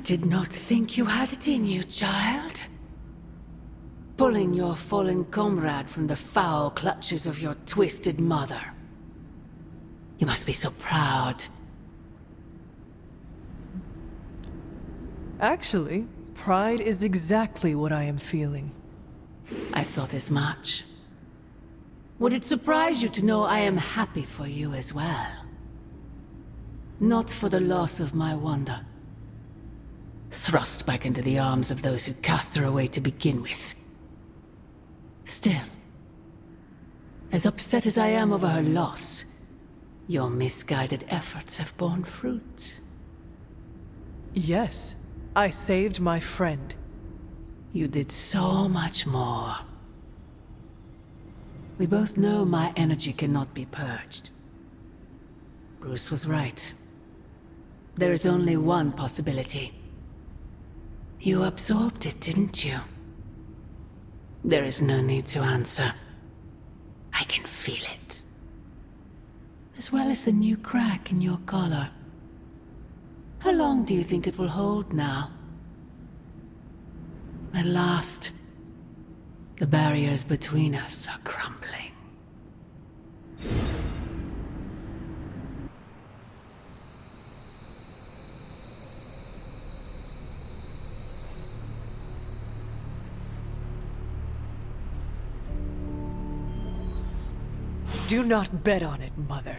did not think you had it in you, child. Pulling your fallen comrade from the foul clutches of your twisted mother. You must be so proud. Actually, pride is exactly what I am feeling. I thought as much. Would it surprise you to know I am happy for you as well? Not for the loss of my Wanda. Thrust back into the arms of those who cast her away to begin with. Still, as upset as I am over her loss, your misguided efforts have borne fruit. Yes, I saved my friend. You did so much more. We both know my energy cannot be purged. Bruce was right. There is only one possibility. You absorbed it, didn't you? There is no need to answer. I can feel it. As well as the new crack in your collar. How long do you think it will hold now? At last, the barriers between us are crumbling. Do not bet on it, Mother.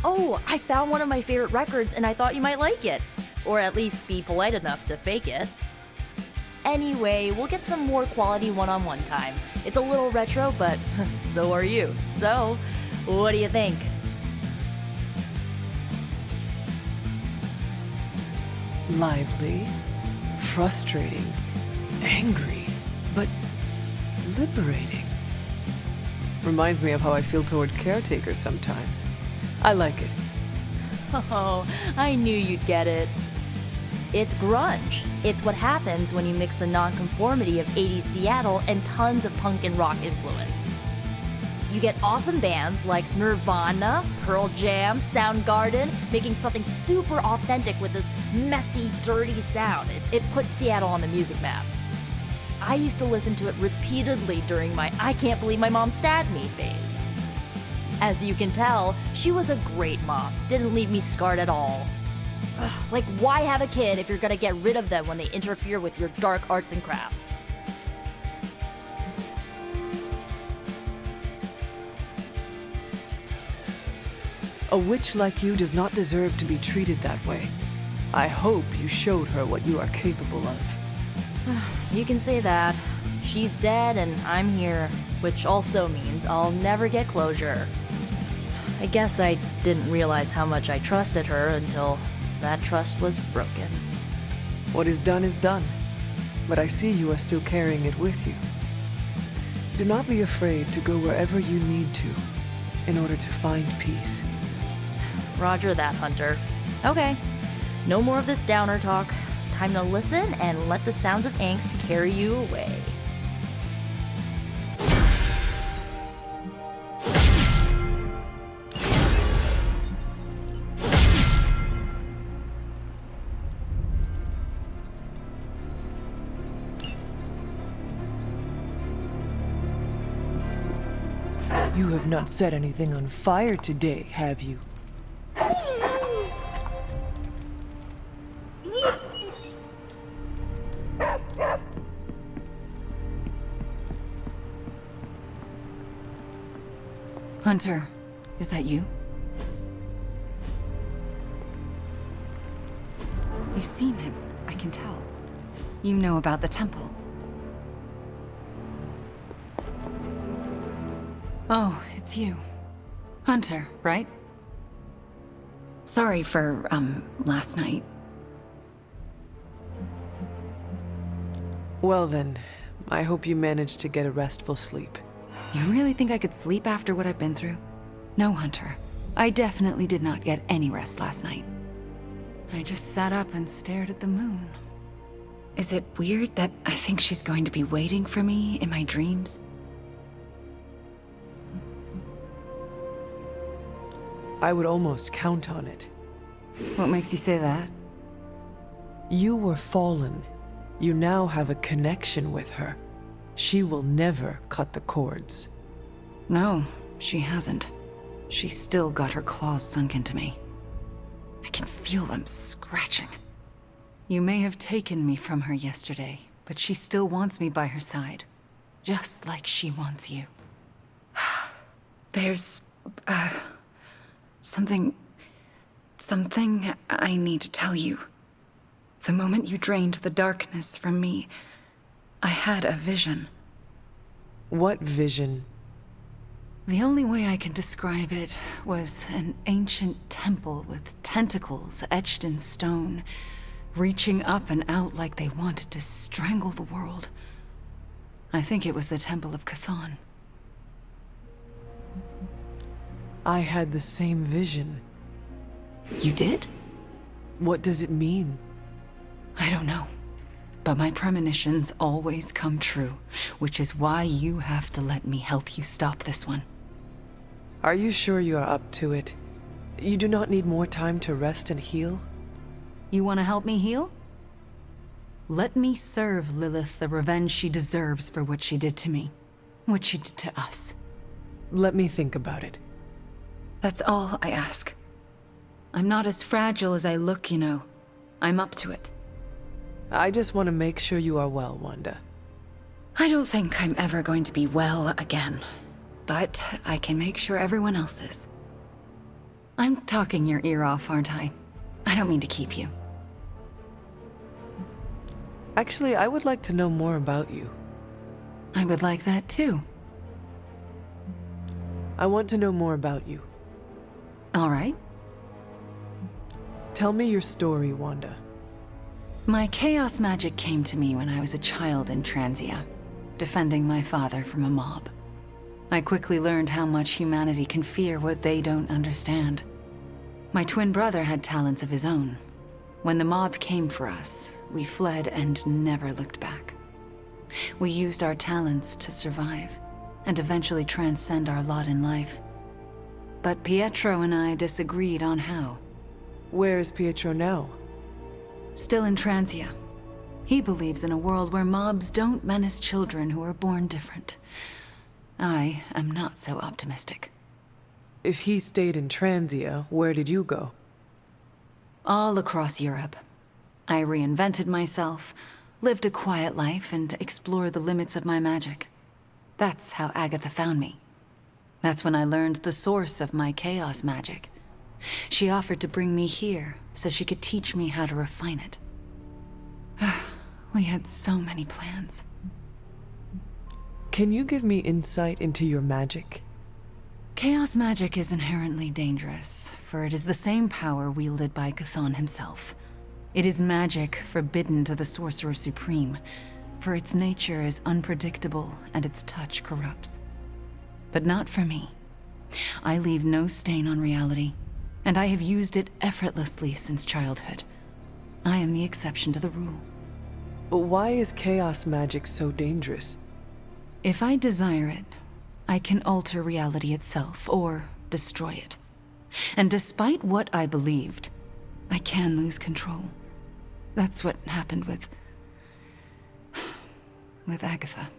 Oh, I found one of my favorite records and I thought you might like it. Or at least be polite enough to fake it. Anyway, we'll get some more quality one-on-one time. It's a little retro, but so are you. So, what do you think? Lively, frustrating, angry, but liberating. Reminds me of how I feel toward caretakers sometimes. I like it. Oh, I knew you'd get it. It's grunge. It's what happens when you mix the nonconformity of 80s Seattle and tons of punk and rock influence. You get awesome bands like Nirvana, Pearl Jam, Soundgarden, making something super authentic with this messy, dirty sound. It put Seattle on the music map. I used to listen to it repeatedly during my I can't believe my mom stabbed me phase. As you can tell, she was a great mom, didn't leave me scarred at all. Ugh, like, why have a kid if you're gonna get rid of them when they interfere with your dark arts and crafts? A witch like you does not deserve to be treated that way. I hope you showed her what you are capable of. You can say that. She's dead and I'm here, which also means I'll never get closure. I guess I didn't realize how much I trusted her until that trust was broken. What is done, but I see you are still carrying it with you. Do not be afraid to go wherever you need to in order to find peace. Roger that, Hunter. Okay, no more of this downer talk. Time to listen and let the sounds of angst carry you away. You have not set anything on fire today, have you? Hunter, is that you? You've seen him, I can tell. You know about the temple. Oh, it's you. Hunter, right? Sorry for, last night. Well then, I hope you managed to get a restful sleep. You really think I could sleep after what I've been through? No, Hunter. I definitely did not get any rest last night. I just sat up and stared at the moon. Is it weird that I think she's going to be waiting for me in my dreams? I would almost count on it. What makes you say that? You were fallen. You now have a connection with her. She will never cut the cords. No, she hasn't. She's still got her claws sunk into me. I can feel them scratching. You may have taken me from her yesterday, but she still wants me by her side. Just like she wants you. There's, something I need to tell you. The moment you drained the darkness from me, I had a vision. What vision? The only way I can describe it was an ancient temple with tentacles etched in stone, reaching up and out like they wanted to strangle the world. I think it was the Temple of Chthon. I had the same vision. You did? What does it mean? I don't know. But my premonitions always come true, which is why you have to let me help you stop this one. Are you sure you are up to it? You do not need more time to rest and heal? You want to help me heal? Let me serve Lilith the revenge she deserves for what she did to me. What she did to us. Let me think about it. That's all I ask. I'm not as fragile as I look, you know. I'm up to it. I just want to make sure you are well, Wanda. I don't think I'm ever going to be well again. But I can make sure everyone else is. I'm talking your ear off, aren't I? I don't mean to keep you. Actually, I would like to know more about you. I would like that too. I want to know more about you. All right. Tell me your story, Wanda. My chaos magic came to me when I was a child in Transia, defending my father from a mob. I quickly learned how much humanity can fear what they don't understand. My twin brother had talents of his own. When the mob came for us, we fled and never looked back. We used our talents to survive, and eventually transcend our lot in life. But Pietro and I disagreed on how. Where is Pietro now? Still in Transia. He believes in a world where mobs don't menace children who are born different. I am not so optimistic. If he stayed in Transia, where did you go? All across Europe. I reinvented myself, lived a quiet life, and explored the limits of my magic. That's how Agatha found me. That's when I learned the source of my chaos magic. She offered to bring me here so she could teach me how to refine it. We had so many plans. Can you give me insight into your magic? Chaos magic is inherently dangerous, for it is the same power wielded by Chthon himself. It is magic forbidden to the Sorcerer Supreme, for its nature is unpredictable and its touch corrupts. But not for me. I leave no stain on reality, and I have used it effortlessly since childhood. I am the exception to the rule. But why is chaos magic so dangerous? If I desire it, I can alter reality itself, or destroy it. And despite what I believed, I can lose control. That's what happened with Agatha.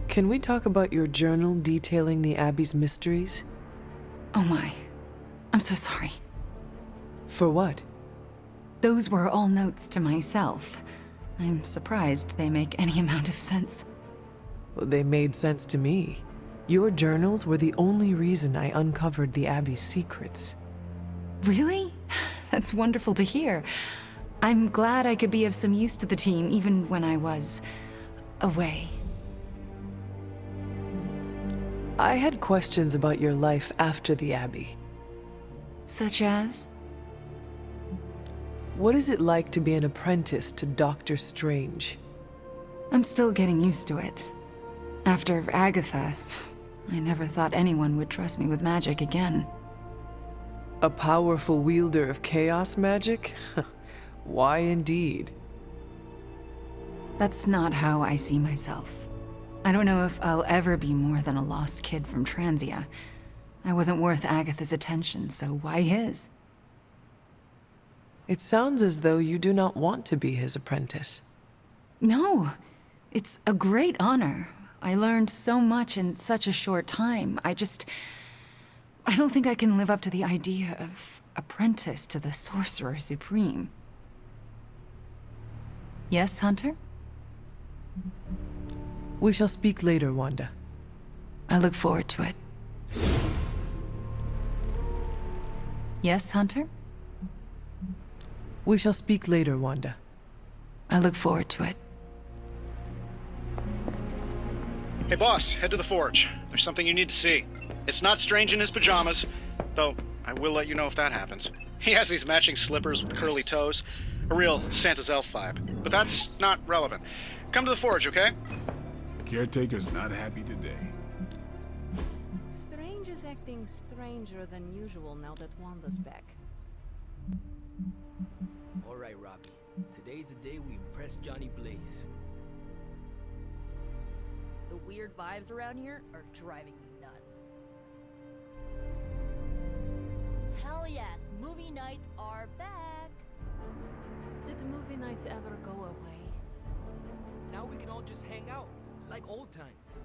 Can we talk about your journal detailing the Abbey's mysteries? Oh my. I'm so sorry. For what? Those were all notes to myself. I'm surprised they make any amount of sense. Well, they made sense to me. Your journals were the only reason I uncovered the Abbey's secrets. Really? That's wonderful to hear. I'm glad I could be of some use to the team, even when I was away. I had questions about your life after the Abbey. Such as? What is it like to be an apprentice to Doctor Strange? I'm still getting used to it. After Agatha, I never thought anyone would trust me with magic again. A powerful wielder of chaos magic? Why indeed? That's not how I see myself. I don't know if I'll ever be more than a lost kid from Transia. I wasn't worth Agatha's attention, so why his? It sounds as though you do not want to be his apprentice. No, it's a great honor. I learned so much in such a short time. I don't think I can live up to the idea of apprentice to the Sorcerer Supreme. Yes, Hunter? We shall speak later, Wanda. I look forward to it. Yes, Hunter? We shall speak later, Wanda. I look forward to it. Hey boss, head to the forge. There's something you need to see. It's not Strange in his pajamas, though I will let you know if that happens. He has these matching slippers with curly toes. A real Santa's elf vibe. But that's not relevant. Come to the forge, okay? Caretaker's not happy today. Strange is acting stranger than usual now that Wanda's back. All right, Robbie. Today's the day we impress Johnny Blaze. The weird vibes around here are driving me nuts. Hell yes, movie nights are back! Did the movie nights ever go away? Now we can all just hang out, like old times.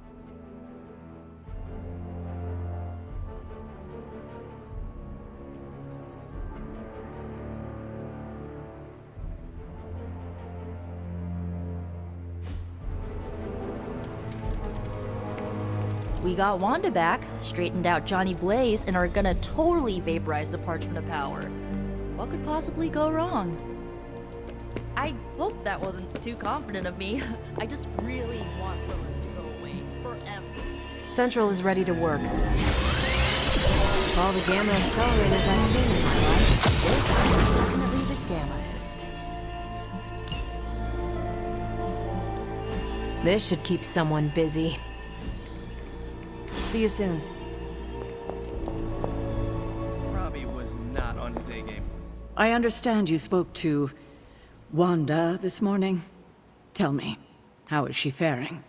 We got Wanda back, straightened out Johnny Blaze, and are gonna totally vaporize the Parchment of Power. What could possibly go wrong? I hope that wasn't too confident of me. I just really want Lilith to go away forever. Central is ready to work. All the gamma accelerators I've seen in my life, this is definitely the gammaest. This should keep someone busy. See you soon. Robbie was not on his A game. I understand you spoke to Wanda this morning. Tell me, how is she faring?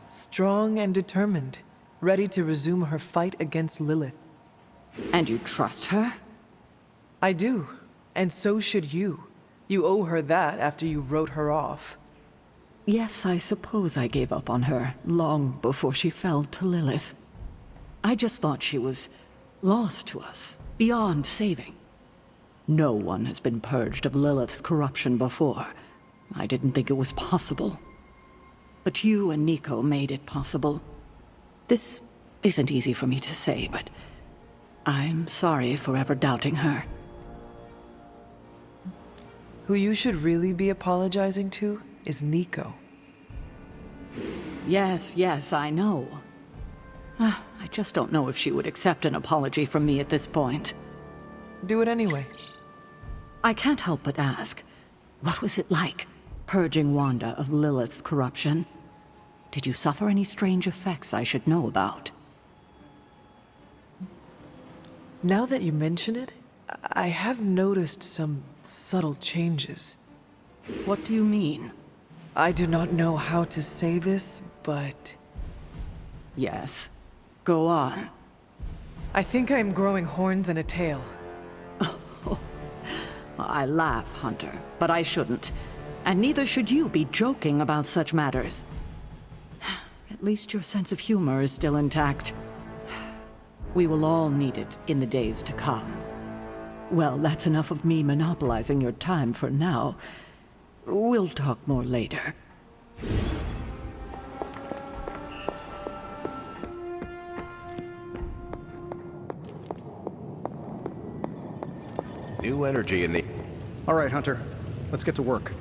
Strong and determined, ready to resume her fight against Lilith. And you trust her? I do, and so should you. You owe her that after you wrote her off. Yes, I suppose I gave up on her long before she fell to Lilith. I just thought she was lost to us, beyond saving. No one has been purged of Lilith's corruption before. I didn't think it was possible. But you and Nico made it possible. This isn't easy for me to say, but I'm sorry for ever doubting her. Who you should really be apologizing to is Nico. Yes, I know. I just don't know if she would accept an apology from me at this point. Do it anyway. I can't help but ask, what was it like, purging Wanda of Lilith's corruption? Did you suffer any strange effects I should know about? Now that you mention it, I have noticed some subtle changes. What do you mean? I do not know how to say this, but Yes, go on. I think I am growing horns and a tail. I laugh, Hunter, but I shouldn't. And neither should you be joking about such matters. At least your sense of humor is still intact. We will all need it in the days to come. Well, that's enough of me monopolizing your time for now. We'll talk more later. New energy in the... All right, Hunter. Let's get to work.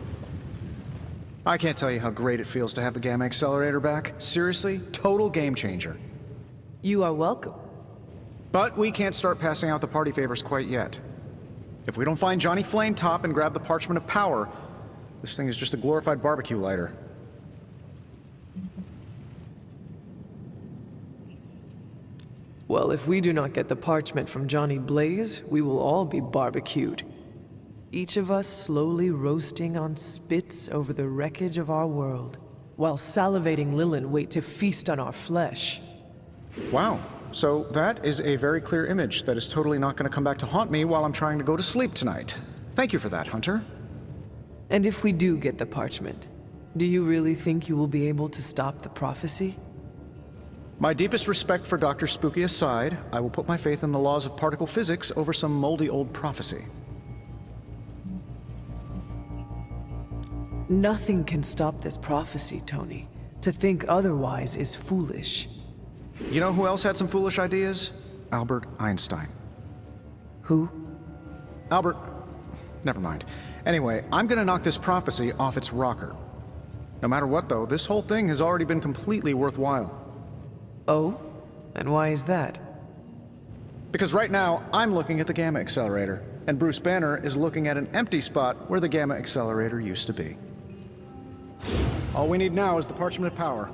I can't tell you how great it feels to have the Gamma Accelerator back. Seriously, total game changer. You are welcome. But we can't start passing out the party favors quite yet. If we don't find Johnny Flametop and grab the Parchment of Power, this thing is just a glorified barbecue lighter. Well, if we do not get the parchment from Johnny Blaze, we will all be barbecued. Each of us slowly roasting on spits over the wreckage of our world, while salivating Lilin wait to feast on our flesh. Wow. So that is a very clear image that is totally not going to come back to haunt me while I'm trying to go to sleep tonight. Thank you for that, Hunter. And if we do get the parchment, do you really think you will be able to stop the prophecy? My deepest respect for Dr. Spooky aside, I will put my faith in the laws of particle physics over some moldy old prophecy. Nothing can stop this prophecy, Tony. To think otherwise is foolish. You know who else had some foolish ideas? Albert Einstein. Who? Albert... Never mind. Anyway, I'm gonna knock this prophecy off its rocker. No matter what, though, this whole thing has already been completely worthwhile. Oh? And why is that? Because right now, I'm looking at the Gamma Accelerator, and Bruce Banner is looking at an empty spot where the Gamma Accelerator used to be. All we need now is the Parchment of Power.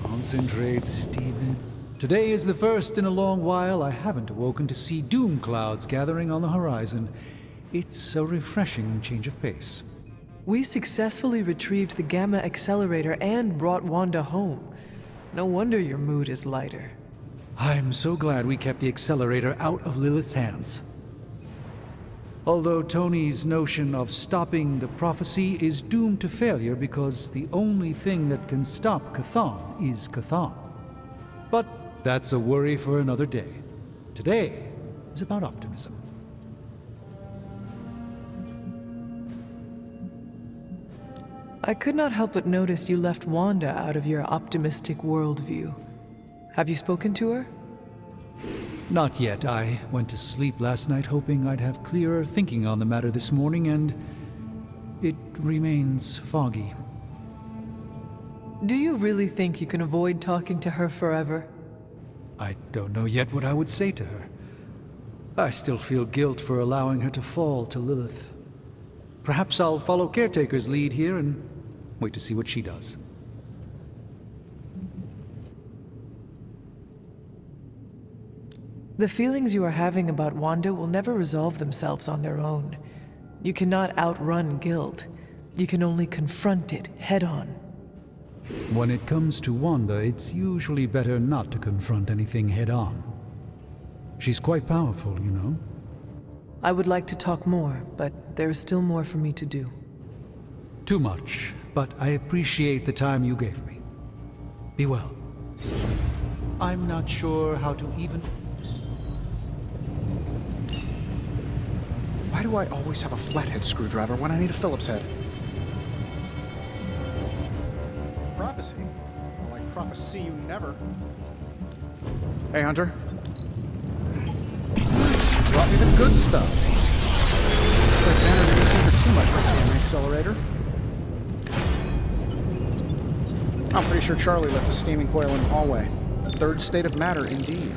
Concentrate, Stephen. Today is the first in a long while I haven't awoken to see doom clouds gathering on the horizon. It's a refreshing change of pace. We successfully retrieved the Gamma Accelerator and brought Wanda home. No wonder your mood is lighter. I'm so glad we kept the accelerator out of Lilith's hands. Although Tony's notion of stopping the prophecy is doomed to failure because the only thing that can stop Chthon is Chthon. But that's a worry for another day. Today is about optimism. I could not help but notice you left Wanda out of your optimistic worldview. Have you spoken to her? Not yet. I went to sleep last night hoping I'd have clearer thinking on the matter this morning, and it remains foggy. Do you really think you can avoid talking to her forever? I don't know yet what I would say to her. I still feel guilt for allowing her to fall to Lilith. Perhaps I'll follow Caretaker's lead here and wait to see what she does. The feelings you are having about Wanda will never resolve themselves on their own. You cannot outrun guilt. You can only confront it head-on. When it comes to Wanda, it's usually better not to confront anything head-on. She's quite powerful, you know. I would like to talk more, but there is still more for me to do. Too much, but I appreciate the time you gave me. Be well. I'm not sure how to even... Why do I always have a flathead screwdriver when I need a Phillips head? Prophecy? Well, I prophesy you never. Hey, Hunter. Nice. Brought me the good stuff. Looks like Banner didn't think her too much for the accelerator. I'm pretty sure Charlie left a steaming coil in the hallway. Third state of matter, indeed.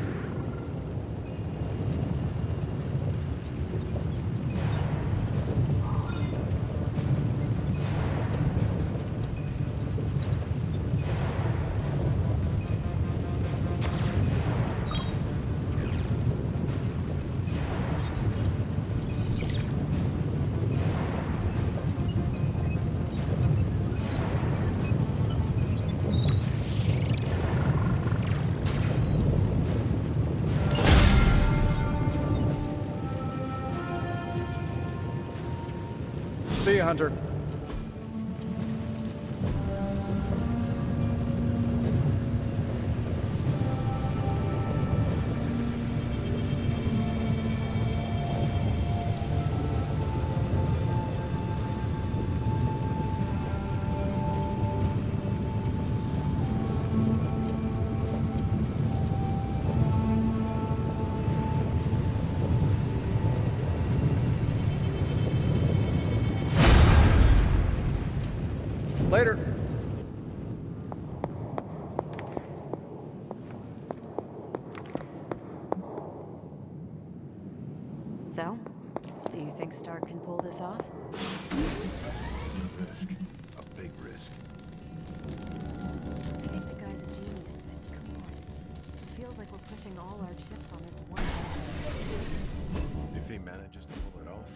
See you, Hunter. Later. So, do you think Stark can pull this off? A big risk. I think the guy's a genius, but come on. It feels like we're pushing all our chips on this one. If he manages to pull it off,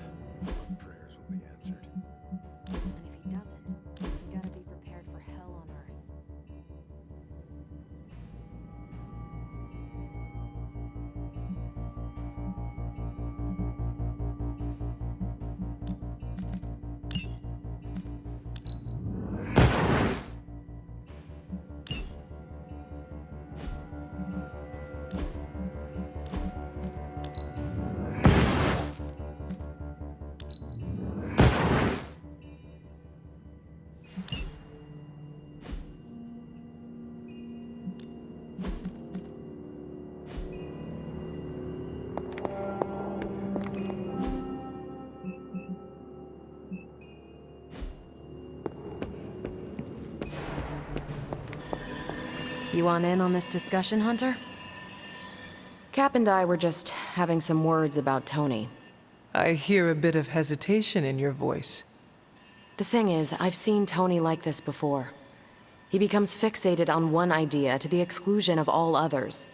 You want in on this discussion, Hunter? Cap and I were just having some words about Tony. I hear a bit of hesitation in your voice. The thing is, I've seen Tony like this before. He becomes fixated on one idea to the exclusion of all others.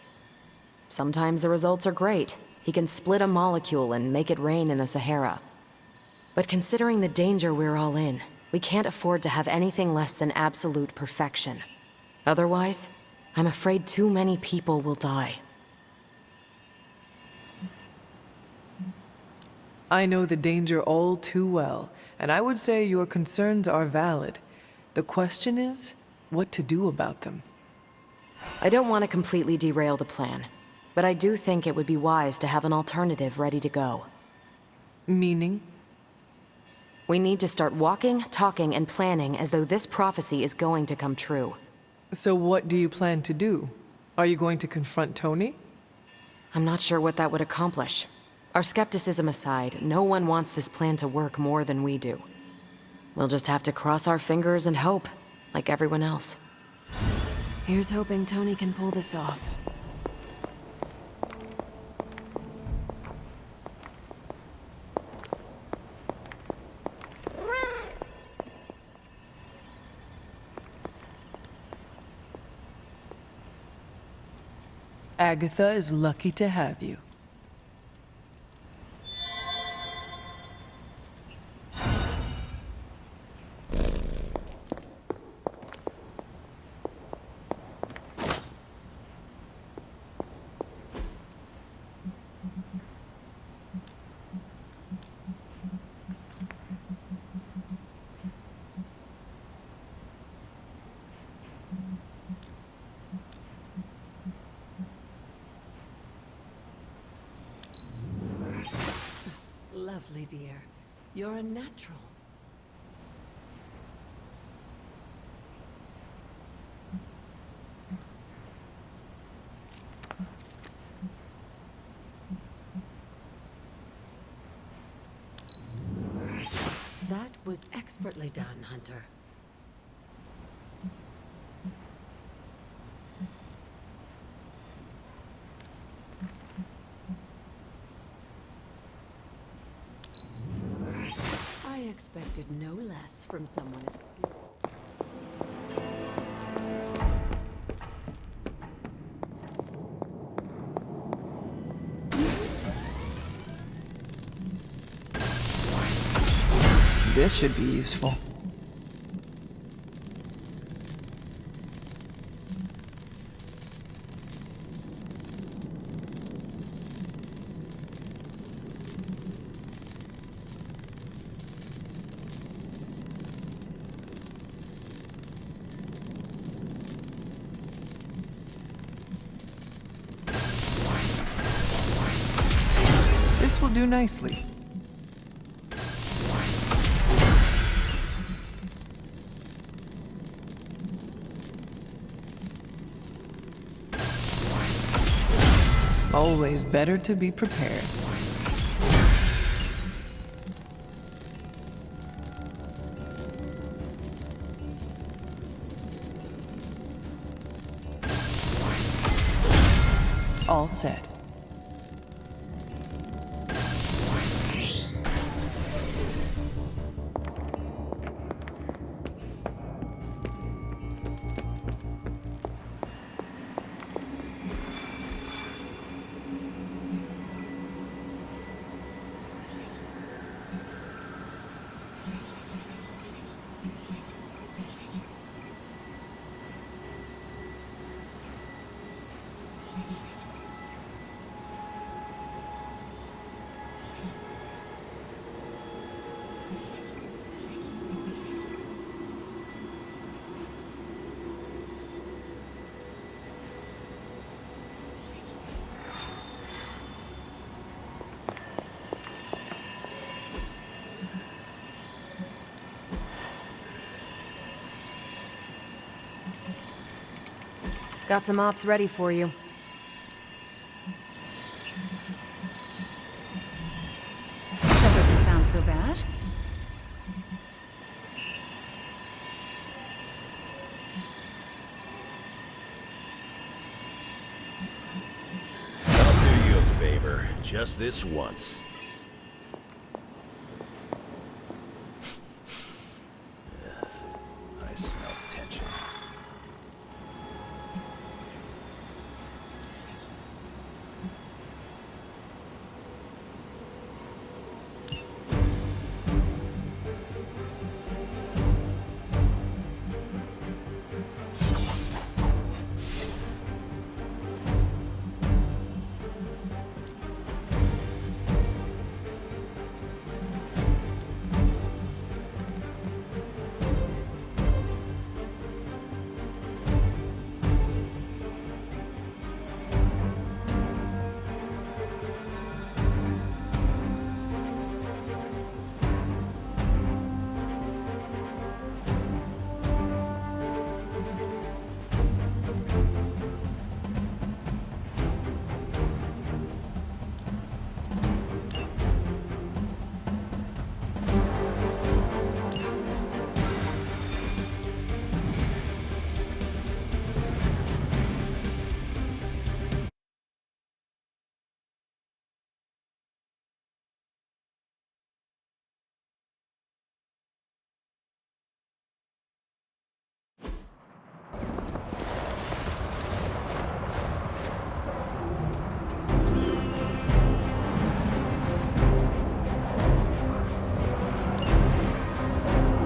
Sometimes the results are great. He can split a molecule and make it rain in the Sahara. But considering the danger we're all in, we can't afford to have anything less than absolute perfection. Otherwise, I'm afraid too many people will die. I know the danger all too well, and I would say your concerns are valid. The question is, what to do about them. I don't want to completely derail the plan, but I do think it would be wise to have an alternative ready to go. Meaning? We need to start walking, talking, and planning as though this prophecy is going to come true. So what do you plan to do? Are you going to confront Tony? I'm not sure what that would accomplish. Our skepticism aside, no one wants this plan to work more than we do. We'll just have to cross our fingers and hope, like everyone else. Here's hoping Tony can pull this off. Agatha is lucky to have you. Lovely, dear. You're a natural. That was expertly done, Hunter. I expected no less from someone as skilled. This should be useful. This will do nicely. Always better to be prepared. All set. Got some ops ready for you. That doesn't sound so bad. Just this once. I smell tension.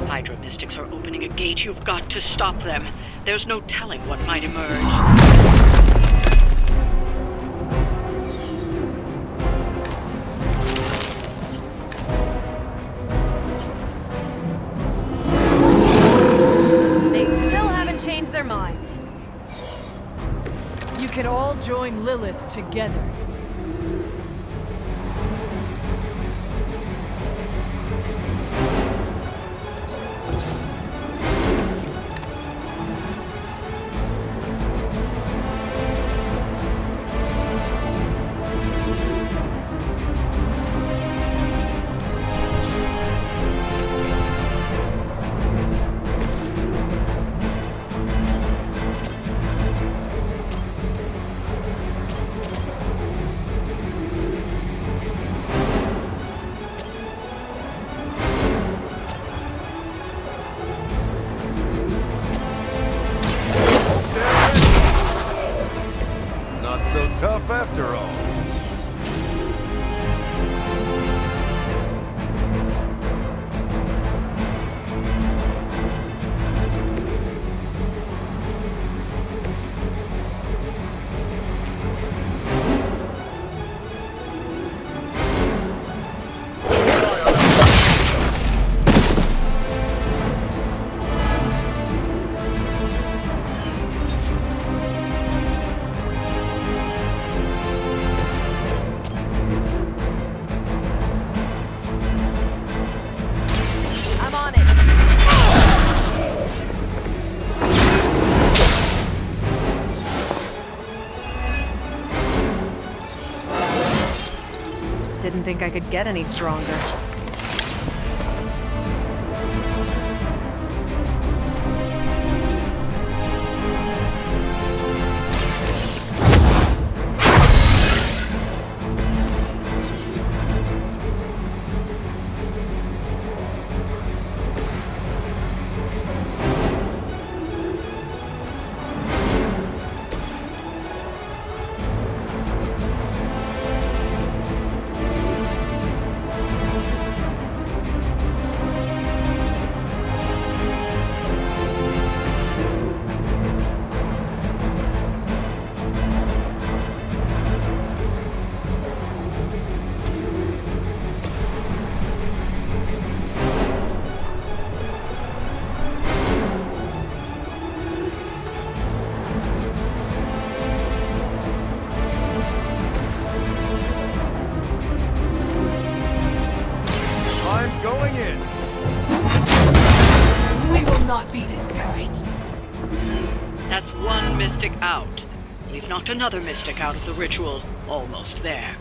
Hydra mystics are opening a gate. You've got to stop them. There's no telling what might emerge. They still haven't changed their minds. You can all join Lilith together. Not so tough after all. I'm on it. Didn't think I could get any stronger. I'm going in. We will not be discouraged. That's one mystic out. We've knocked another mystic out of the ritual. Almost there.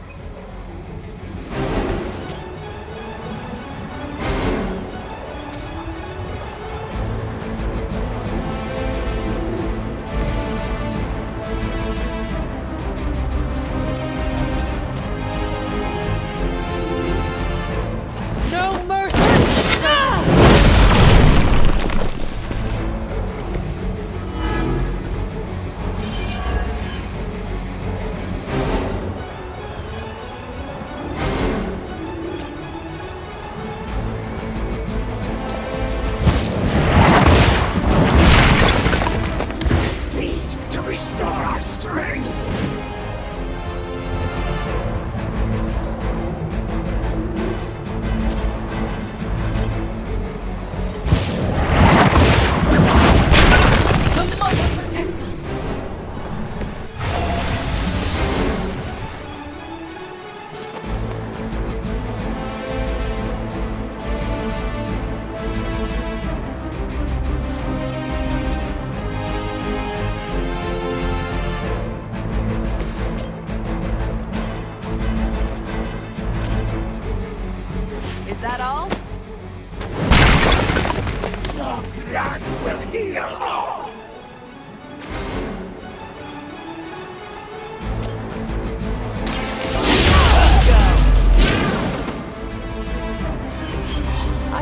I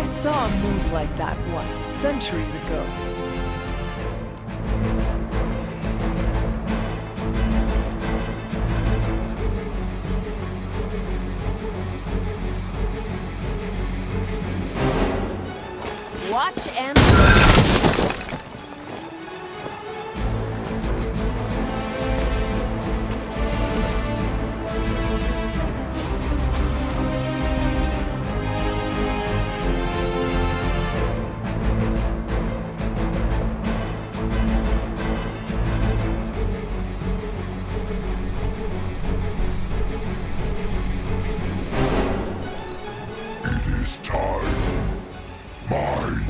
saw a move like that once, centuries ago. Watch and... It is time. Mine.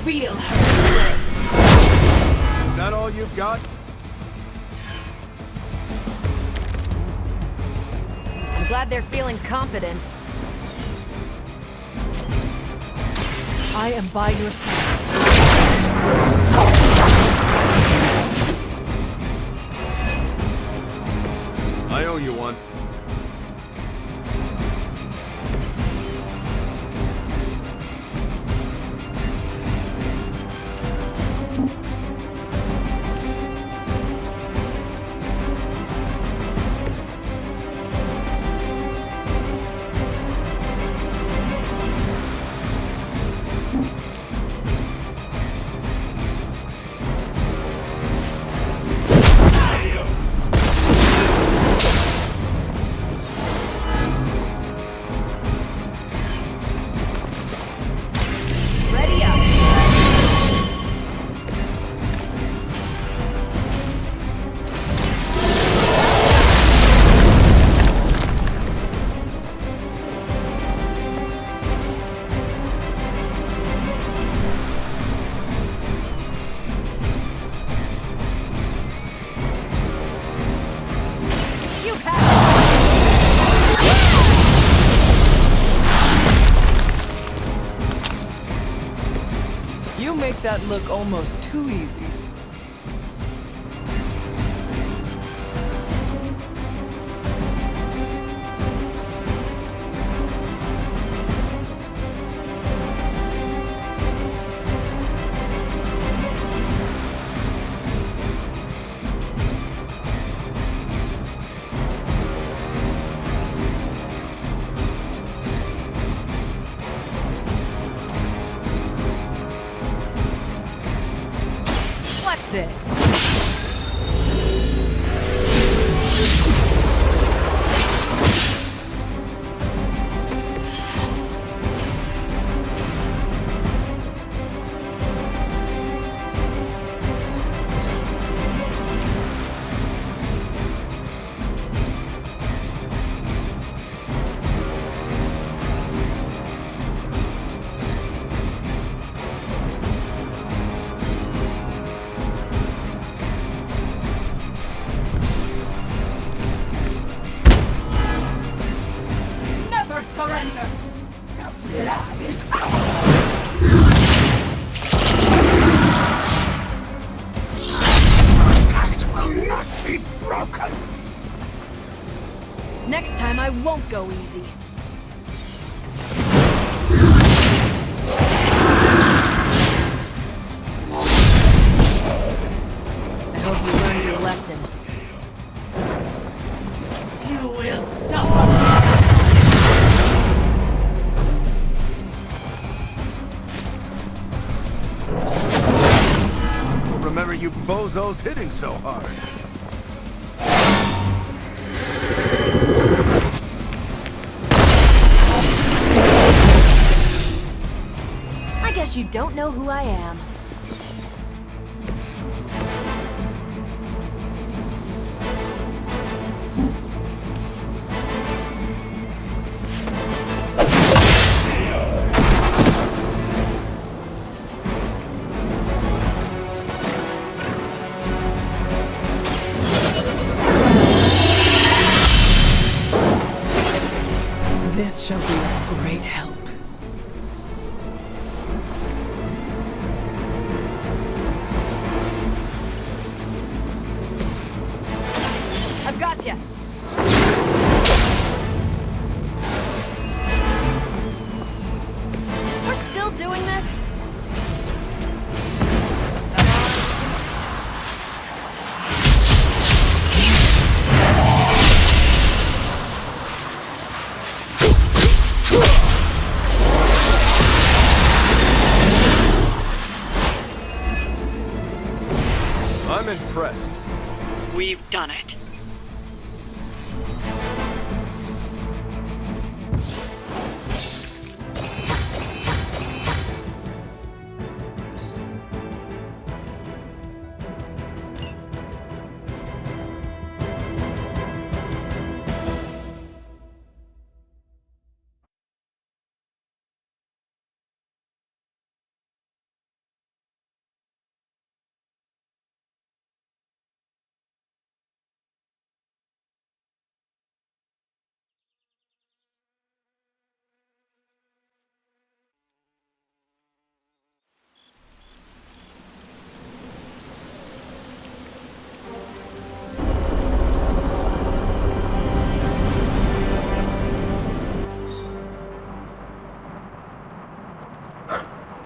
Feel her. Is that all you've got? I'm glad they're feeling confident. I am by your side. I owe you one. You make that look almost too easy. This. Surrender! The blood is ours! The pact will not be broken! Next time I won't go easy. I hope you learned your lesson. You will suffer! Remember you bozos hitting so hard. you don't know who I am. This shall be of great help. I've got you. We're still doing this? I'm impressed. We've done it.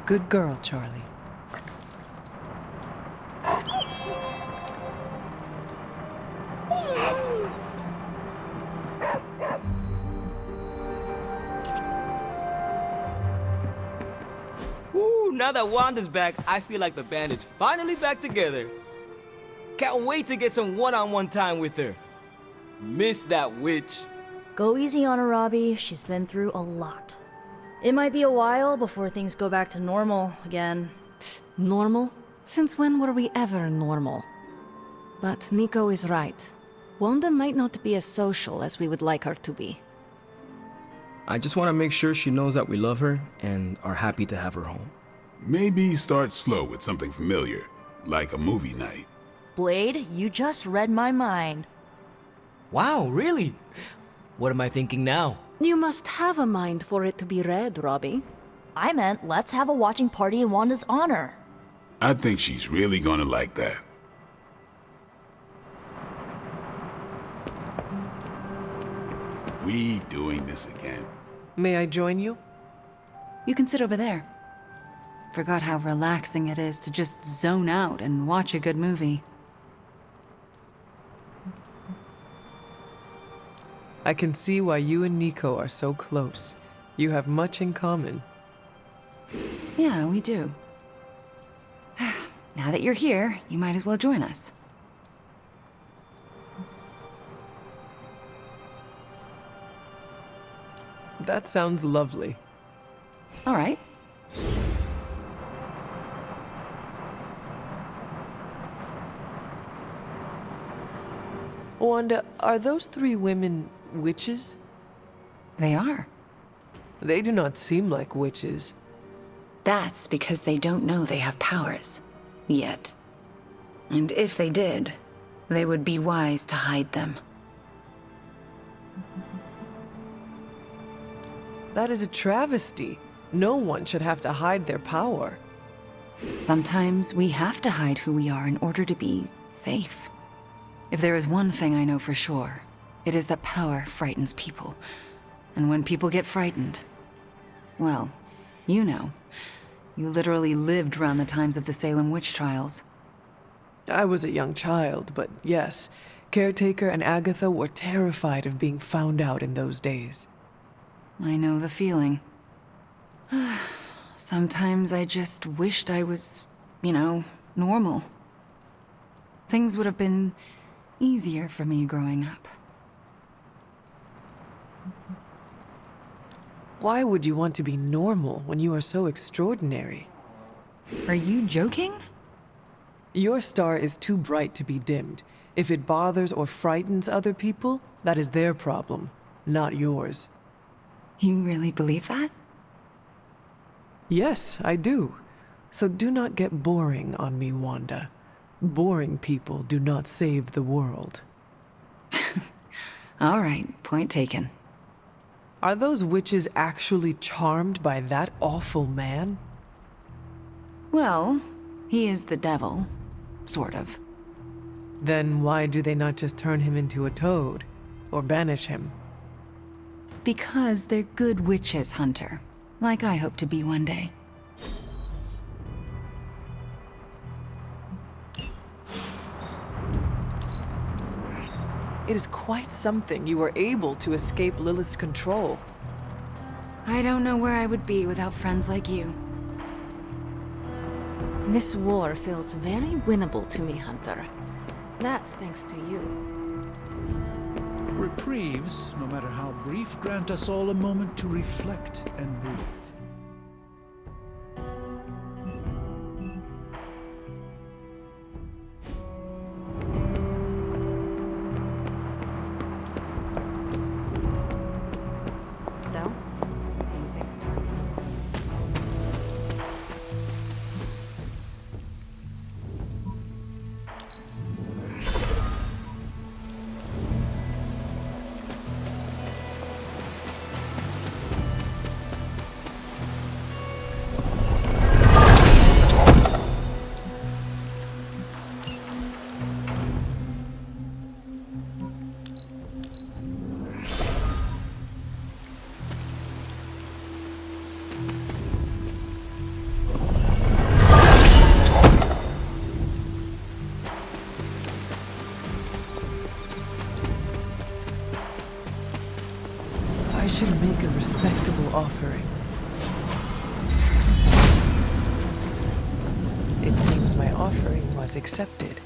Good girl, Charlie. Ooh, now that Wanda's back, I feel like the band is finally back together. Can't wait to get some one-on-one time with her. Miss that witch. Go easy on her, Robbie. She's been through a lot. It might be a while before things go back to normal again. Normal? Since when were we ever normal? But Nico is right. Wanda might not be as social as we would like her to be. I just want to make sure she knows that we love her and are happy to have her home. Maybe start slow with something familiar, like a movie night. Blade, you just read my mind. Wow, really? What am I thinking now? You must have a mind for it to be read, Robbie. I meant let's have a watching party in Wanda's honor. I think she's really gonna like that. We doing this again. May I join you? You can sit over there. Forgot how relaxing it is to just zone out and watch a good movie. I can see why you and Nico are so close. You have much in common. Yeah, we do. Now that you're here, you might as well join us. That sounds lovely. All right. Wanda, are those three women witches? They are. They do not seem like witches. That's because they don't know they have powers. Yet. And if they did, they would be wise to hide them. That is a travesty. No one should have to hide their power. Sometimes we have to hide who we are in order to be safe. If there is one thing I know for sure, it is that power frightens people. And when people get frightened, well, you know. You literally lived around the times of the Salem witch trials. I was a young child, but yes, Caretaker and Agatha were terrified of being found out in those days. I know the feeling. Sometimes I just wished I was, normal. Things would have been easier for me growing up. Why would you want to be normal when you are so extraordinary? Are you joking? Your star is too bright to be dimmed. If it bothers or frightens other people, that is their problem, not yours. You really believe that? Yes, I do. So do not get boring on me, Wanda. Boring people do not save the world. All right, point taken. Are those witches actually charmed by that awful man? Well, he is the devil. Sort of. Then why do they not just turn him into a toad? Or banish him? Because they're good witches, Hunter. Like I hope to be one day. It is quite something you were able to escape Lilith's control. I don't know where I would be without friends like you. This war feels very winnable to me, Hunter. That's thanks to you. Reprieves, no matter how brief, grant us all a moment to reflect and breathe. So, do you think so? I should make a respectable offering. It seems my offering was accepted.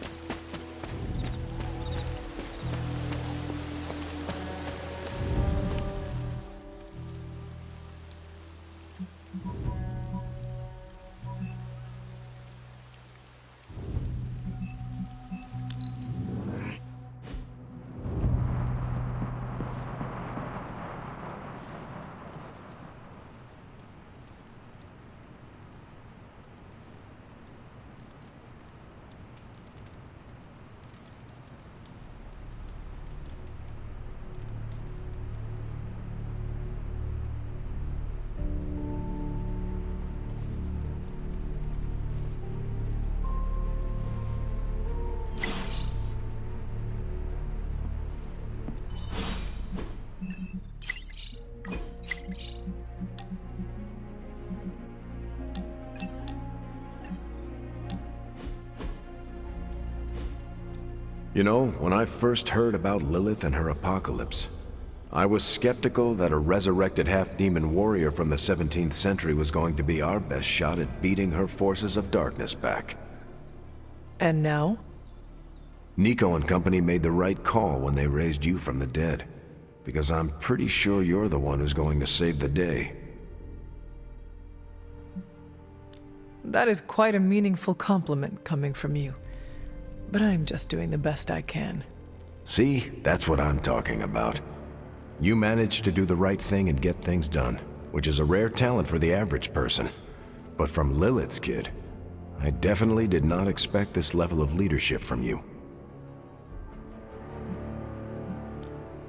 You know, when I first heard about Lilith and her apocalypse, I was skeptical that a resurrected half-demon warrior from the 17th century was going to be our best shot at beating her forces of darkness back. And now? Nico and company made the right call when they raised you from the dead, because I'm pretty sure you're the one who's going to save the day. That is quite a meaningful compliment coming from you. But I'm just doing the best I can. See, that's what I'm talking about. You managed to do the right thing and get things done, which is a rare talent for the average person. But from Lilith's kid, I definitely did not expect this level of leadership from you.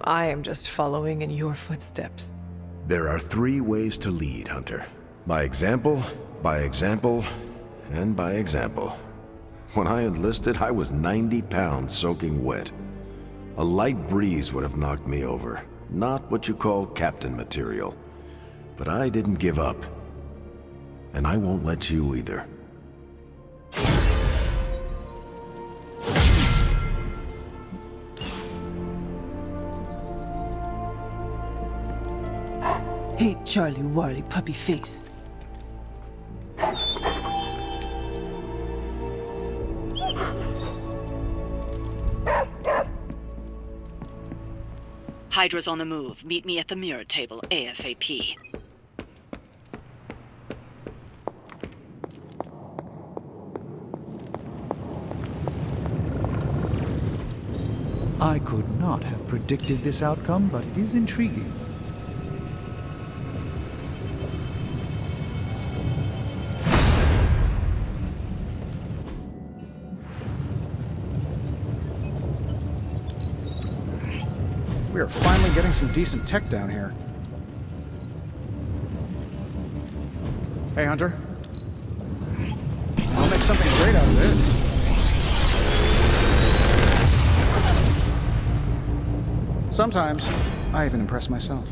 I am just following in your footsteps. There are 3 ways to lead, Hunter. By example, and by example. When I enlisted, I was 90 pounds soaking wet. A light breeze would have knocked me over. Not what you call captain material. But I didn't give up. And I won't let you either. Hey, Charlie Warley puppy face. Hydra's on the move. Meet me at the mirror table ASAP. I could not have predicted this outcome, but it is intriguing. We are finally getting some decent tech down here. Hey, Hunter. I'll make something great out of this. Sometimes, I even impress myself.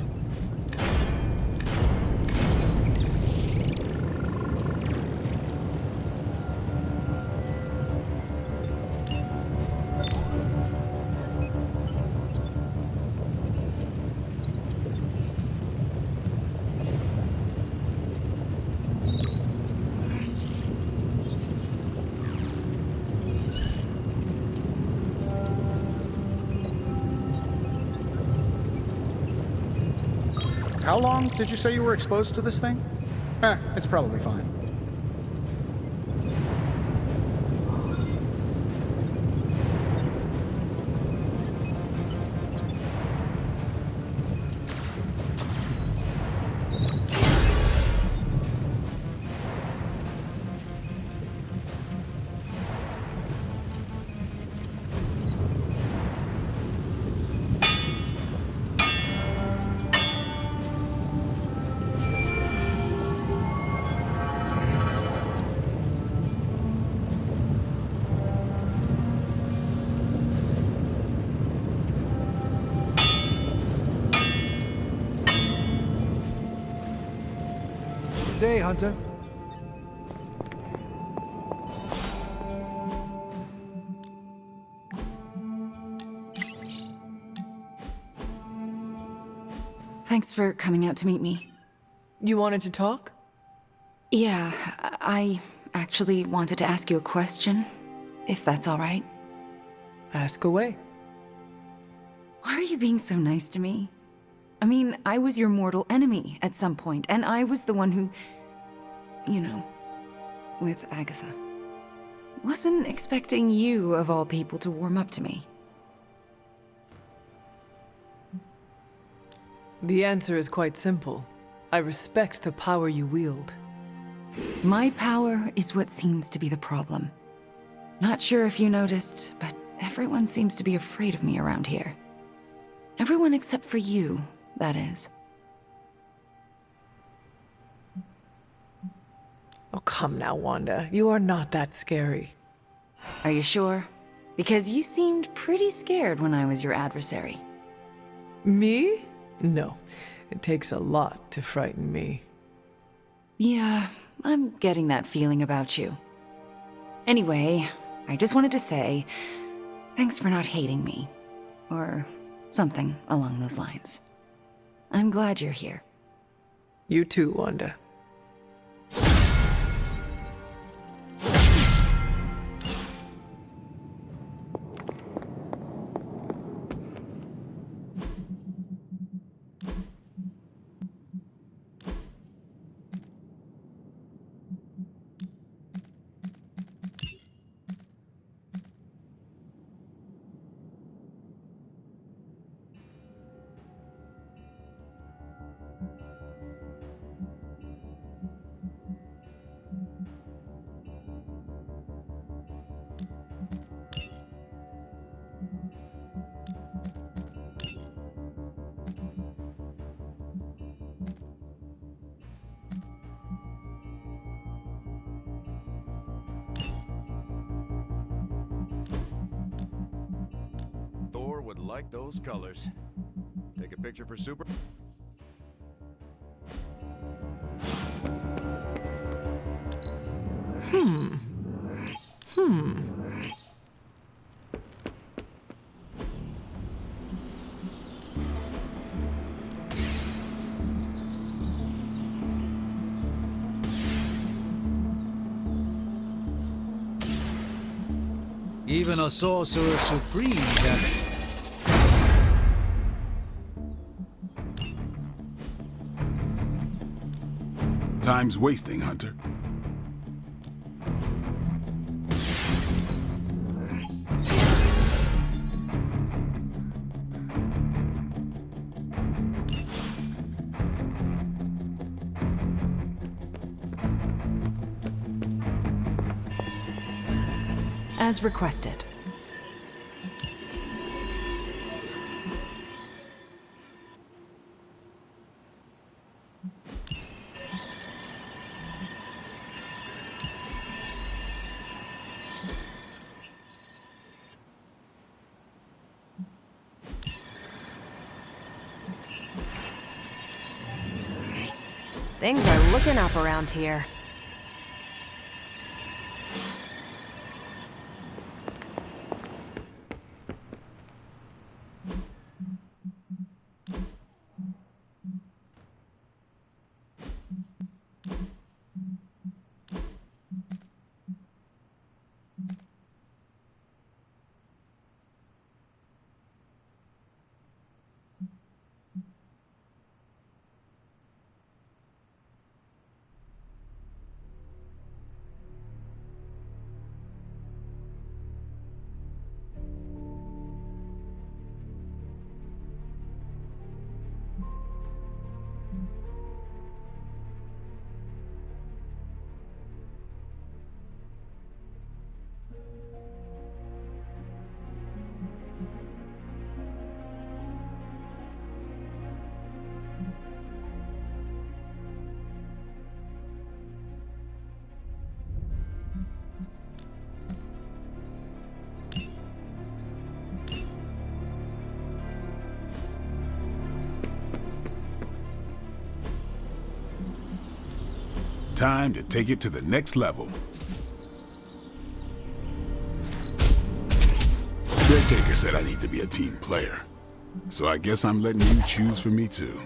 How long did you say you were exposed to this thing? It's probably fine. Good day, Hunter. Thanks for coming out to meet me. You wanted to talk? Yeah, I actually wanted to ask you a question, if that's all right. Ask away. Why are you being so nice to me? I mean, I was your mortal enemy at some point, and I was the one who... you know, with Agatha. Wasn't expecting you, of all people, to warm up to me. The answer is quite simple. I respect the power you wield. My power is what seems to be the problem. Not sure if you noticed, but everyone seems to be afraid of me around here. Everyone except for you, that is. Oh, come now, Wanda. You are not that scary. Are you sure? Because you seemed pretty scared when I was your adversary. Me? No. It takes a lot to frighten me. Yeah, I'm getting that feeling about you. Anyway, I just wanted to say, thanks for not hating me. Or something along those lines. I'm glad you're here. You too, Wanda. Thor would like those colors. Take a picture for Super. Even a sorcerer supreme can... Time's wasting, Hunter. As requested. Things are looking up around here. Time to take it to the next level. Caretaker said I need to be a team player, so I guess I'm letting you choose for me too.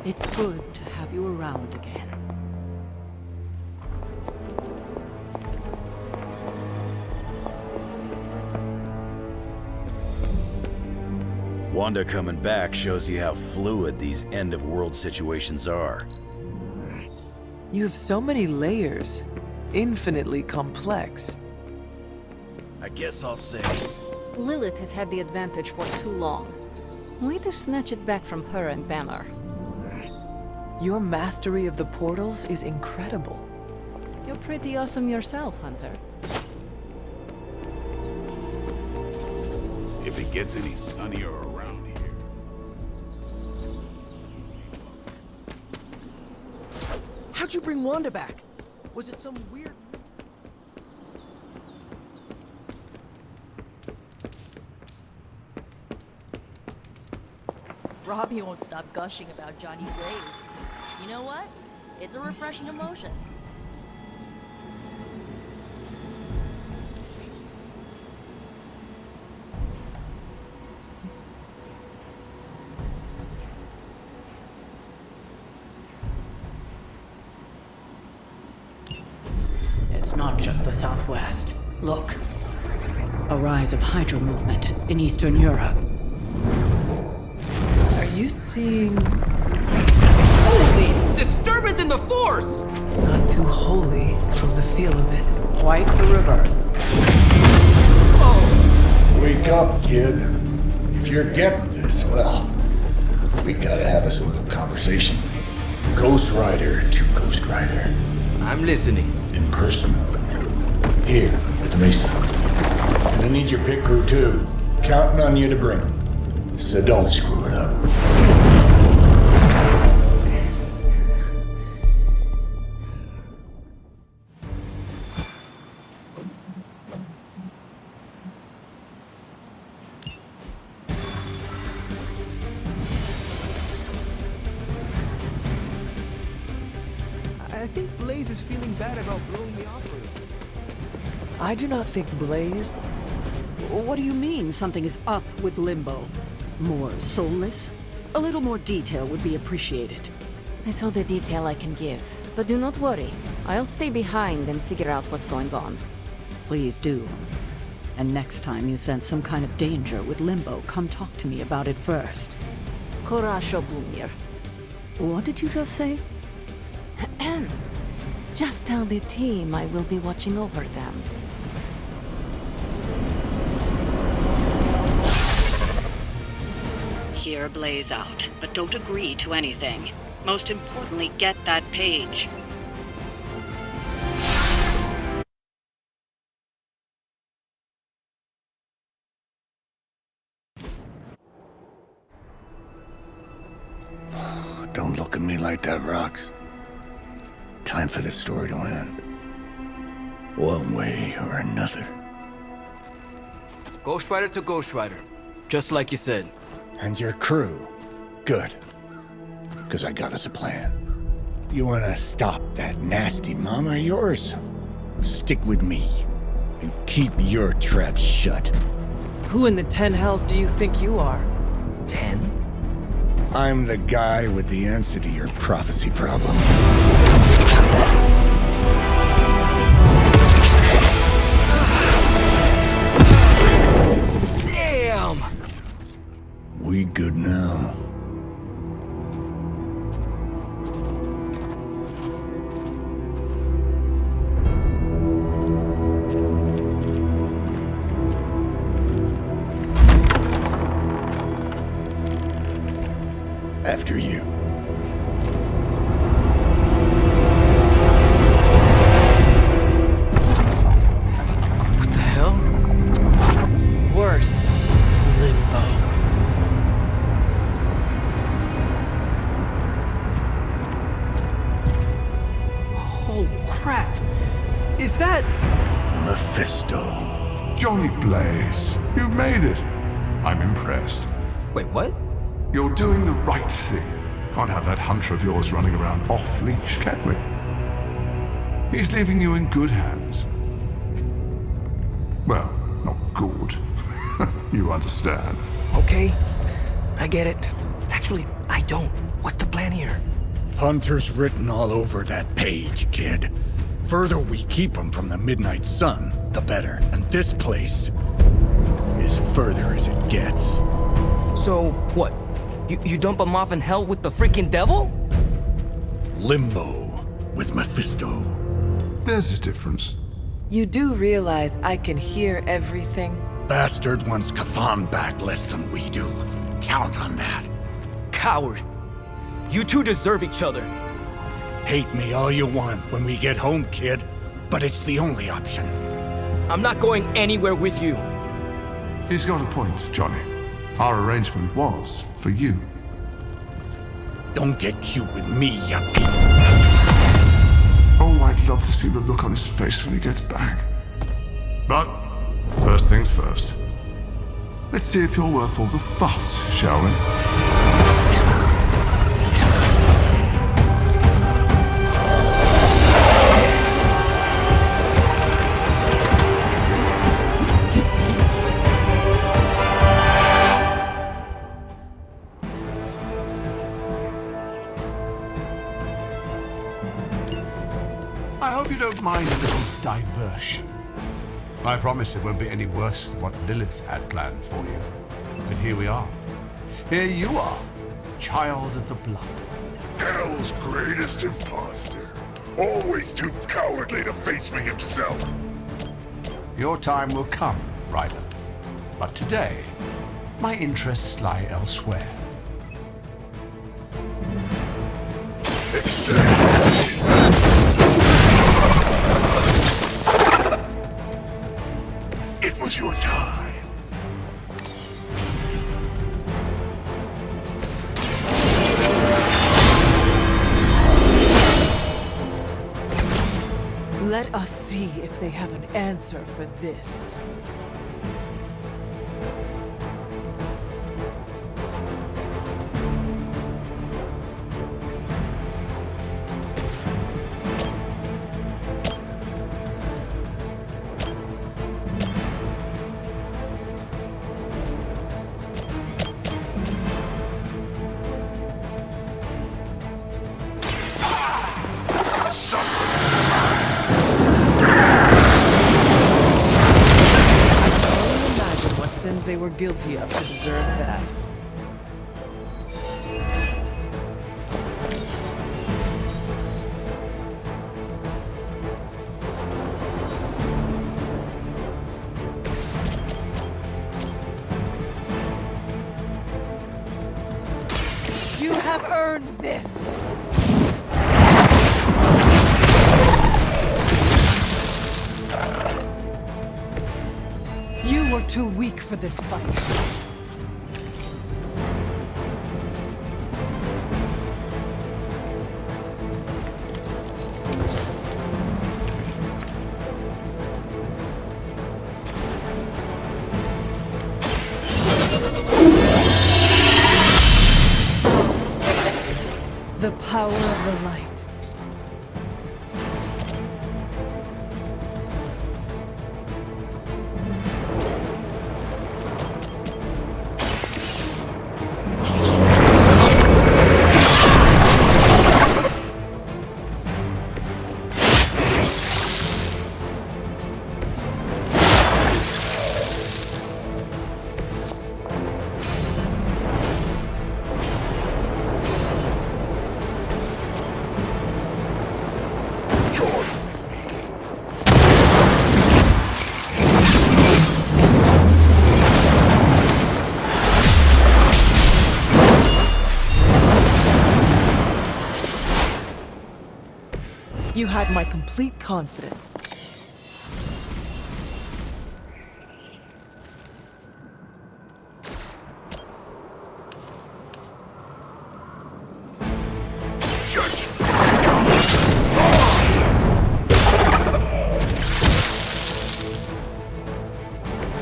It's good to have you around again. Wanda coming back shows you how fluid these end-of-world situations are. You have so many layers. Infinitely complex. I guess I'll say... Lilith has had the advantage for too long. Way to snatch it back from her and Banner. Your mastery of the portals is incredible. You're pretty awesome yourself, Hunter. If it gets any sunnier around here. How'd you bring Wanda back? Was it some weird... Robbie won't stop gushing about Johnny Blaze. You know what? It's a refreshing emotion. It's not just the Southwest. Look. A rise of Hydra movement in Eastern Europe. Are you seeing... Holy disturbance in the Force! Not too holy from the feel of it. Quite the reverse. Wake up, kid. If you're getting this, well, we gotta have us a little conversation. Ghost Rider to Ghost Rider. I'm listening. In person. Here, at the Mesa. And I need your pit crew too. Counting on you to bring them. So don't screw it up. I think Blaze is feeling bad about blowing me off. I do not think Blaze... What do you mean something is up with Limbo? More soulless? A little more detail would be appreciated. That's all the detail I can give. But do not worry. I'll stay behind and figure out what's going on. Please do. And next time you sense some kind of danger with Limbo, come talk to me about it first. Korasho Blumir. What did you just say? Just tell the team I will be watching over them. Here, blaze out, but don't agree to anything. Most importantly, get that page. Don't look at me like that, Rox. Time for this story to end. One way or another. Ghost Rider to Ghost Rider. Just like you said. And your crew. Good. Because I got us a plan. You wanna stop that nasty mama of yours? Stick with me. And keep your traps shut. Who in the 10 hells do you think you are? 10? I'm the guy with the answer to your prophecy problem. Damn! We good now? After you. What the hell? Worse. Limbo. Oh, crap. Is that... Mephisto. Johnny Blaze, you made it. I'm impressed. Wait, what? You're doing the right thing. Can't have that hunter of yours running around off-leash, can we? He's leaving you in good hands. Well, not good. You understand. Okay, I get it. Actually, I don't. What's the plan here? Hunter's written all over that page, kid. Further we keep him from the midnight sun, the better. And this place is further as it gets. So, what? You dump him off in hell with the freaking devil? Limbo with Mephisto. There's a difference. You do realize I can hear everything? Bastard wants Cathan back less than we do. Count on that. Coward. You two deserve each other. Hate me all you want when we get home, kid. But it's the only option. I'm not going anywhere with you. He's got a point, Johnny. Our arrangement was for you. Don't get cute with me, yuppie. Oh, I'd love to see the look on his face when he gets back. But first things first. Let's see if you're worth all the fuss, shall we? I hope you don't mind a little diversion. I promise it won't be any worse than what Lilith had planned for you. But here we are. Here you are, child of the blood. Hell's greatest imposter. Always too cowardly to face me himself. Your time will come, Ryder. But today, my interests lie elsewhere. It was your time. Let us see if they have an answer for this. They were guilty of to deserve that. have earned this! You were too weak for this fight. The power of the light. You had my complete confidence.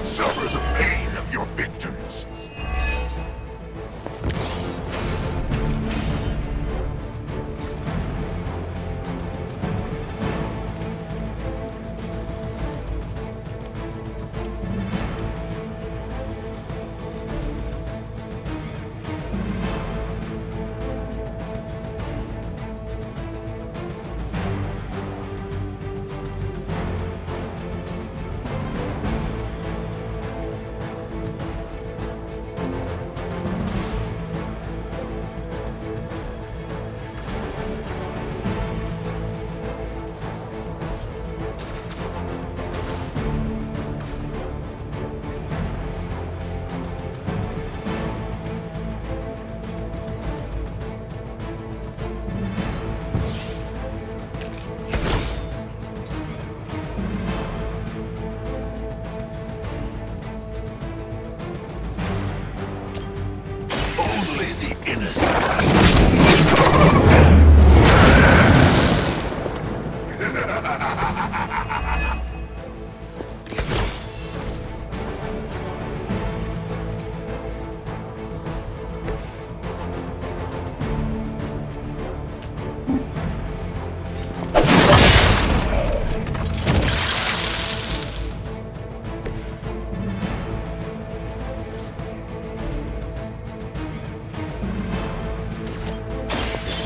Suffer the pain of your victories.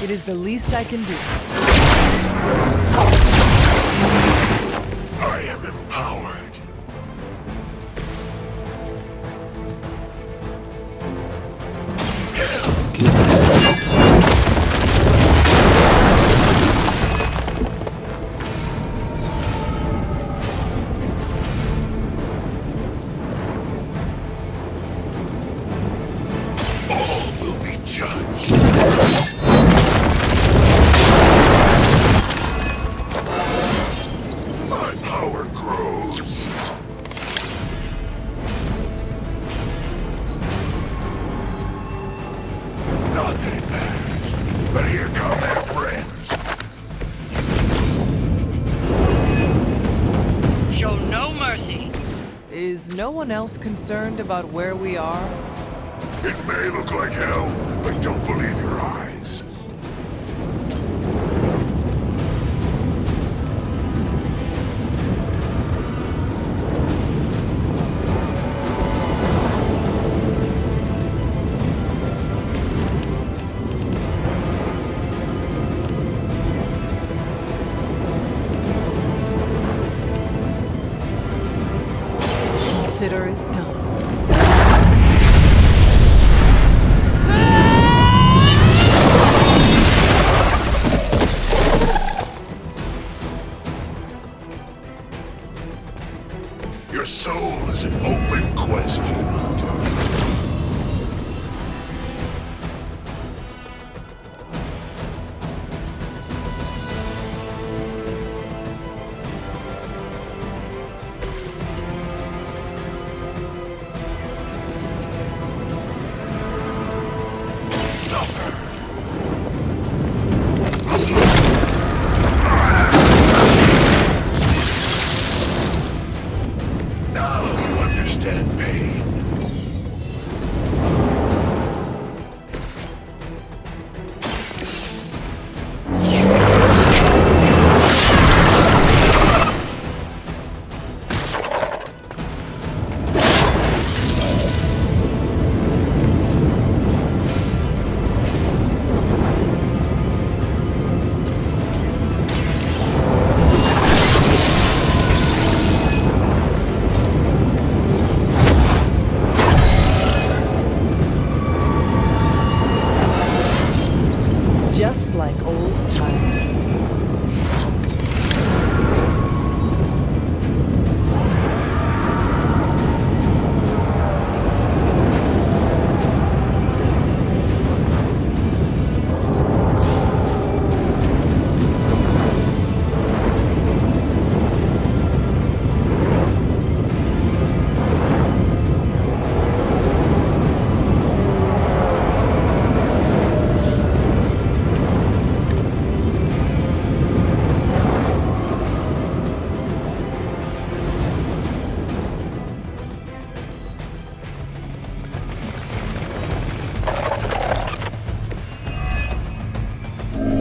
It is the least I can do. I am empowered. All will be judged. My power grows. Not that it matters, but here come our friends. Show no mercy. Is no one else concerned about where we are? It may look like hell, but don't believe your eyes. Consider it done. Your soul is an open question, Hunter. understand pain. Just like old times.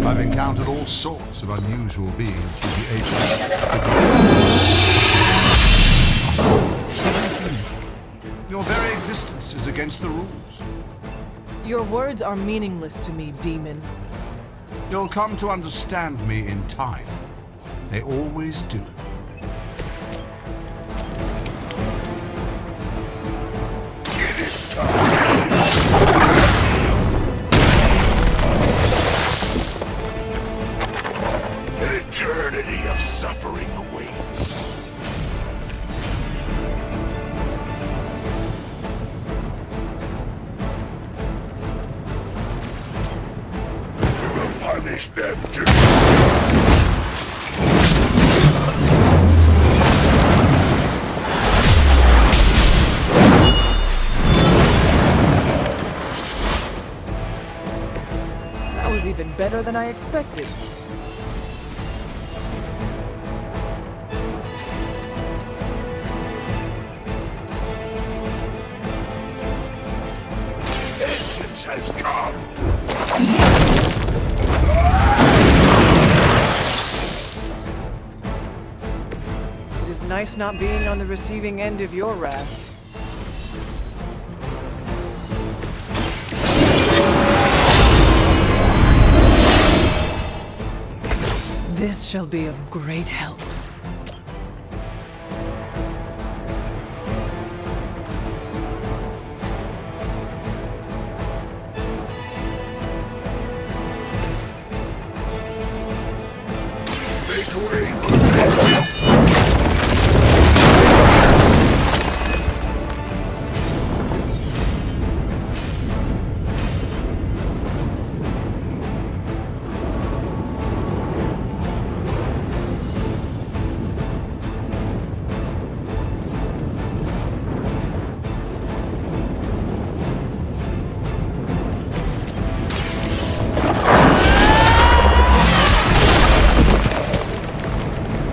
I've encountered all sorts of unusual beings through the ages. Your very existence is against the rules. Your words are meaningless to me, demon. You'll come to understand me in time. They always do. It is time. An eternity of suffering awaits. We will punish them too. That was even better than I expected. Vengeance has come. It is nice not being on the receiving end of your wrath. This shall be of great help. Make way for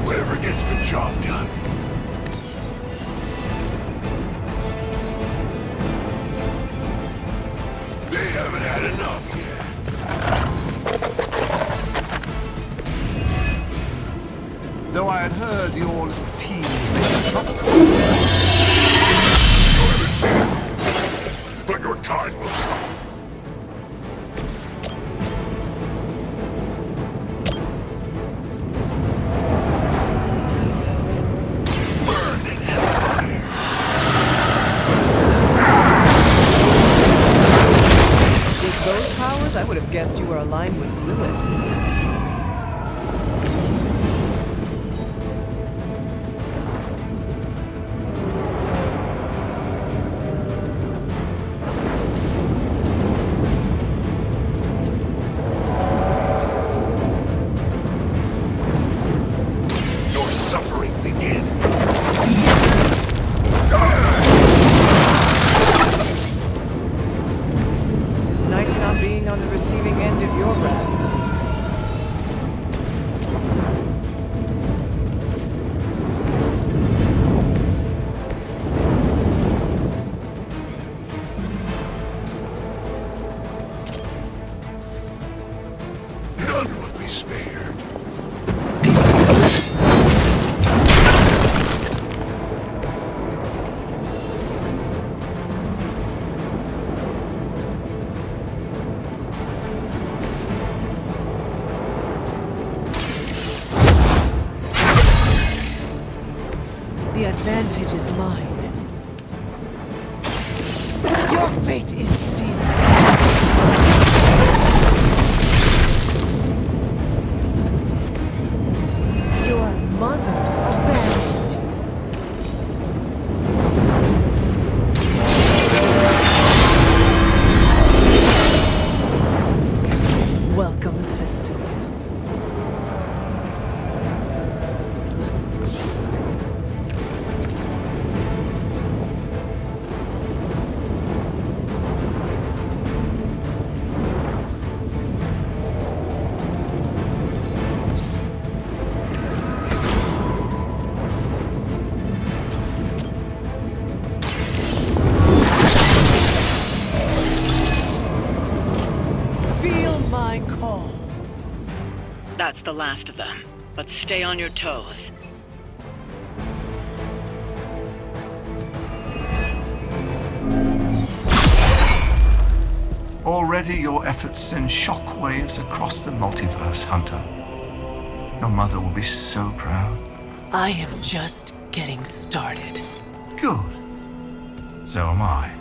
whatever gets the job done. They haven't had enough yet. Though I had heard your little team was making trouble. But your time will come. Burn in hellfire. With those powers, I would have guessed you were aligned with Lilith. Your suffering begins. It's nice not being on the receiving end of your wrath. fate is sealed. Your mother abandons you. Welcome assistance. Feel my call. That's the last of them. But stay on your toes. Already your efforts send shockwaves across the multiverse, Hunter. Your mother will be so proud. I am just getting started. Good. So am I.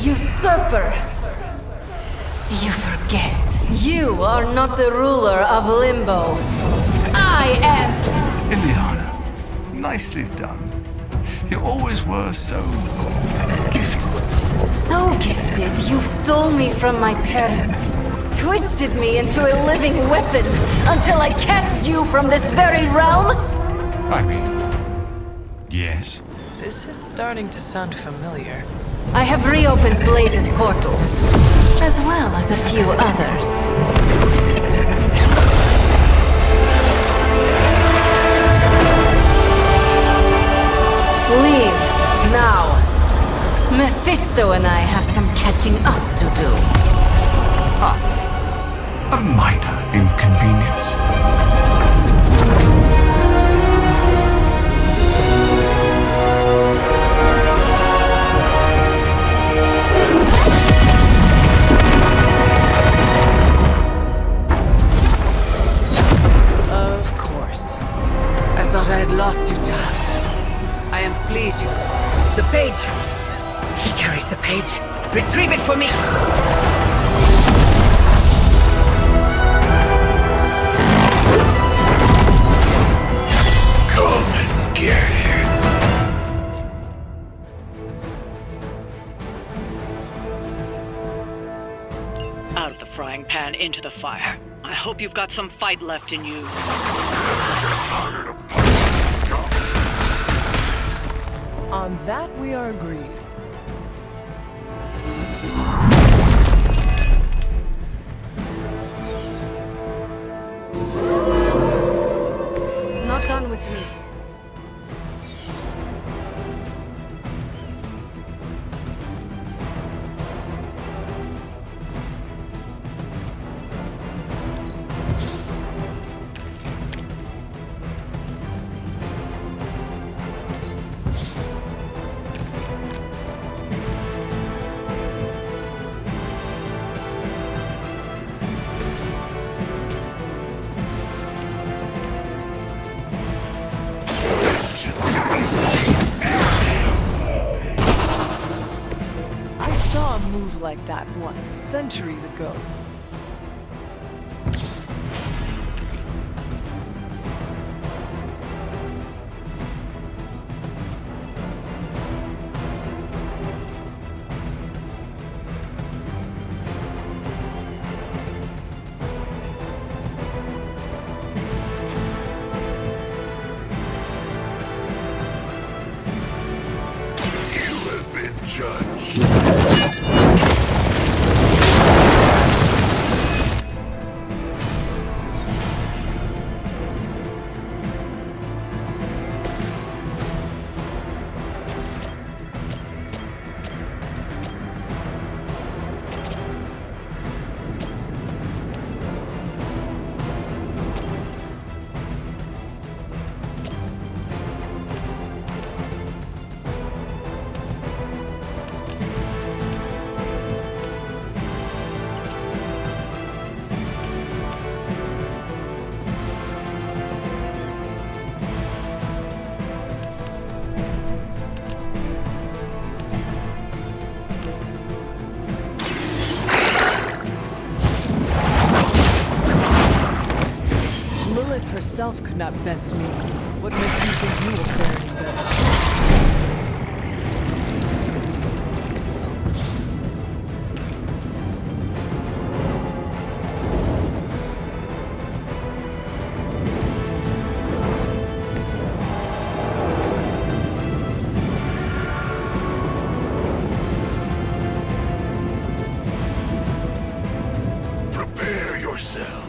Usurper! You forget. You are not the ruler of Limbo. I am! Ileana, nicely done. You always were so gifted. So gifted, you've stole me from my parents. Twisted me into a living weapon until I cast you from this very realm? I mean, yes. This is starting to sound familiar. I have reopened Blaze's portal, as well as a few others. Leave, now. Mephisto and I have some catching up to do. A minor inconvenience. Of course. I thought I had lost you, child. I am pleased you... The page! He carries the page. Retrieve it for me! Come and get it. Out of the frying pan into the fire. I hope you've got some fight left in you. On that we are agreed. Not done with me. I saw a move like that once, centuries ago. Judge. yourself could not best me. What makes you think you will fare any better? Prepare yourselves.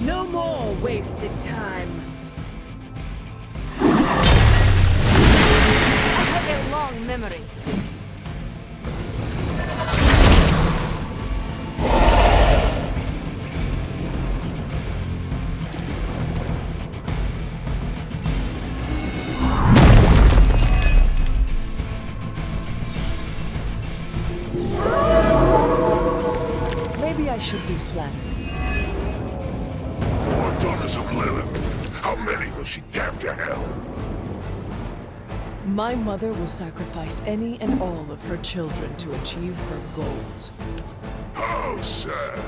No more wasted time. I have a long memory. Maybe I should be flattered. More daughters of Lilith. How many will she damn to hell? My mother will sacrifice any and all of her children to achieve her goals. How sad.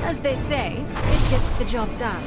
As they say, it gets the job done.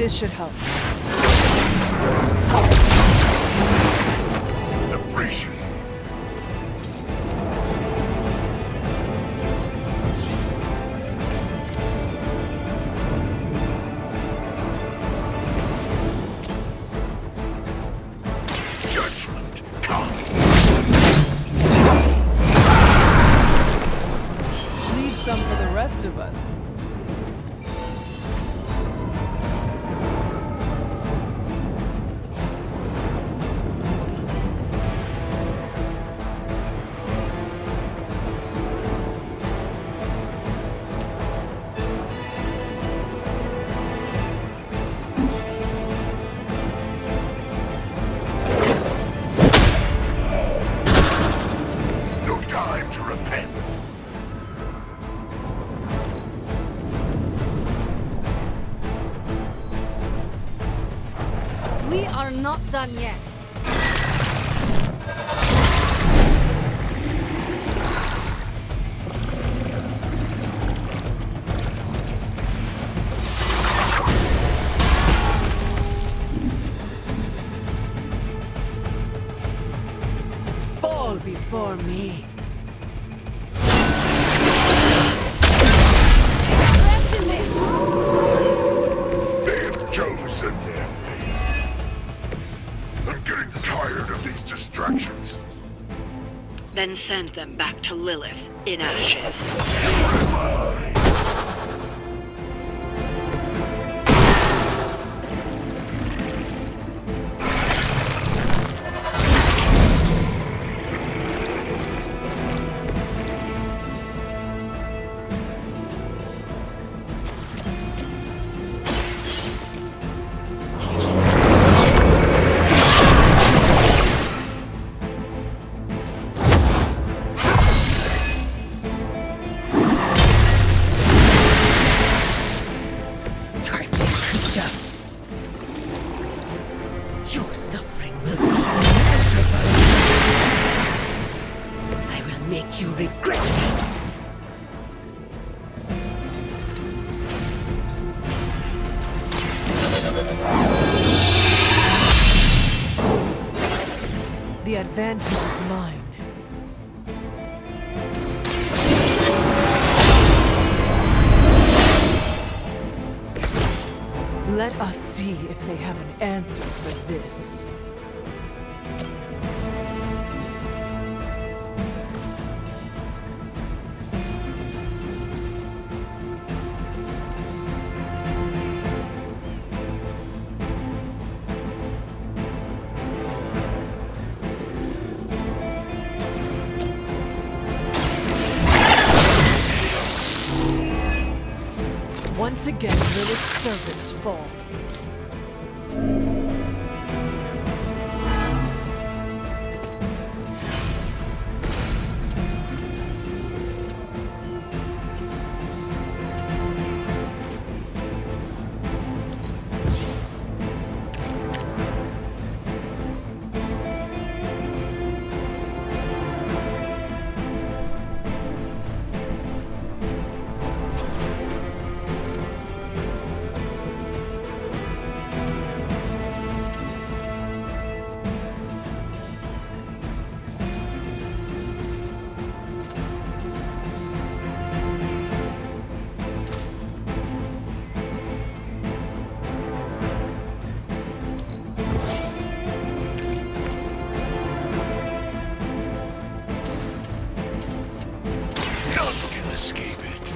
This should help. Appreciate it. Judgment comes. Leave some for the rest of us. No time to repent. We are not done yet. Fall before me. They have chosen their fate. I'm getting tired of these distractions. Then send them back to Lilith in ashes. Your suffering will be immeasurable. I will make you regret it. The advantage is mine. Let us see if they have an answer for this. Once again, Lilith's servants fall. Escape it.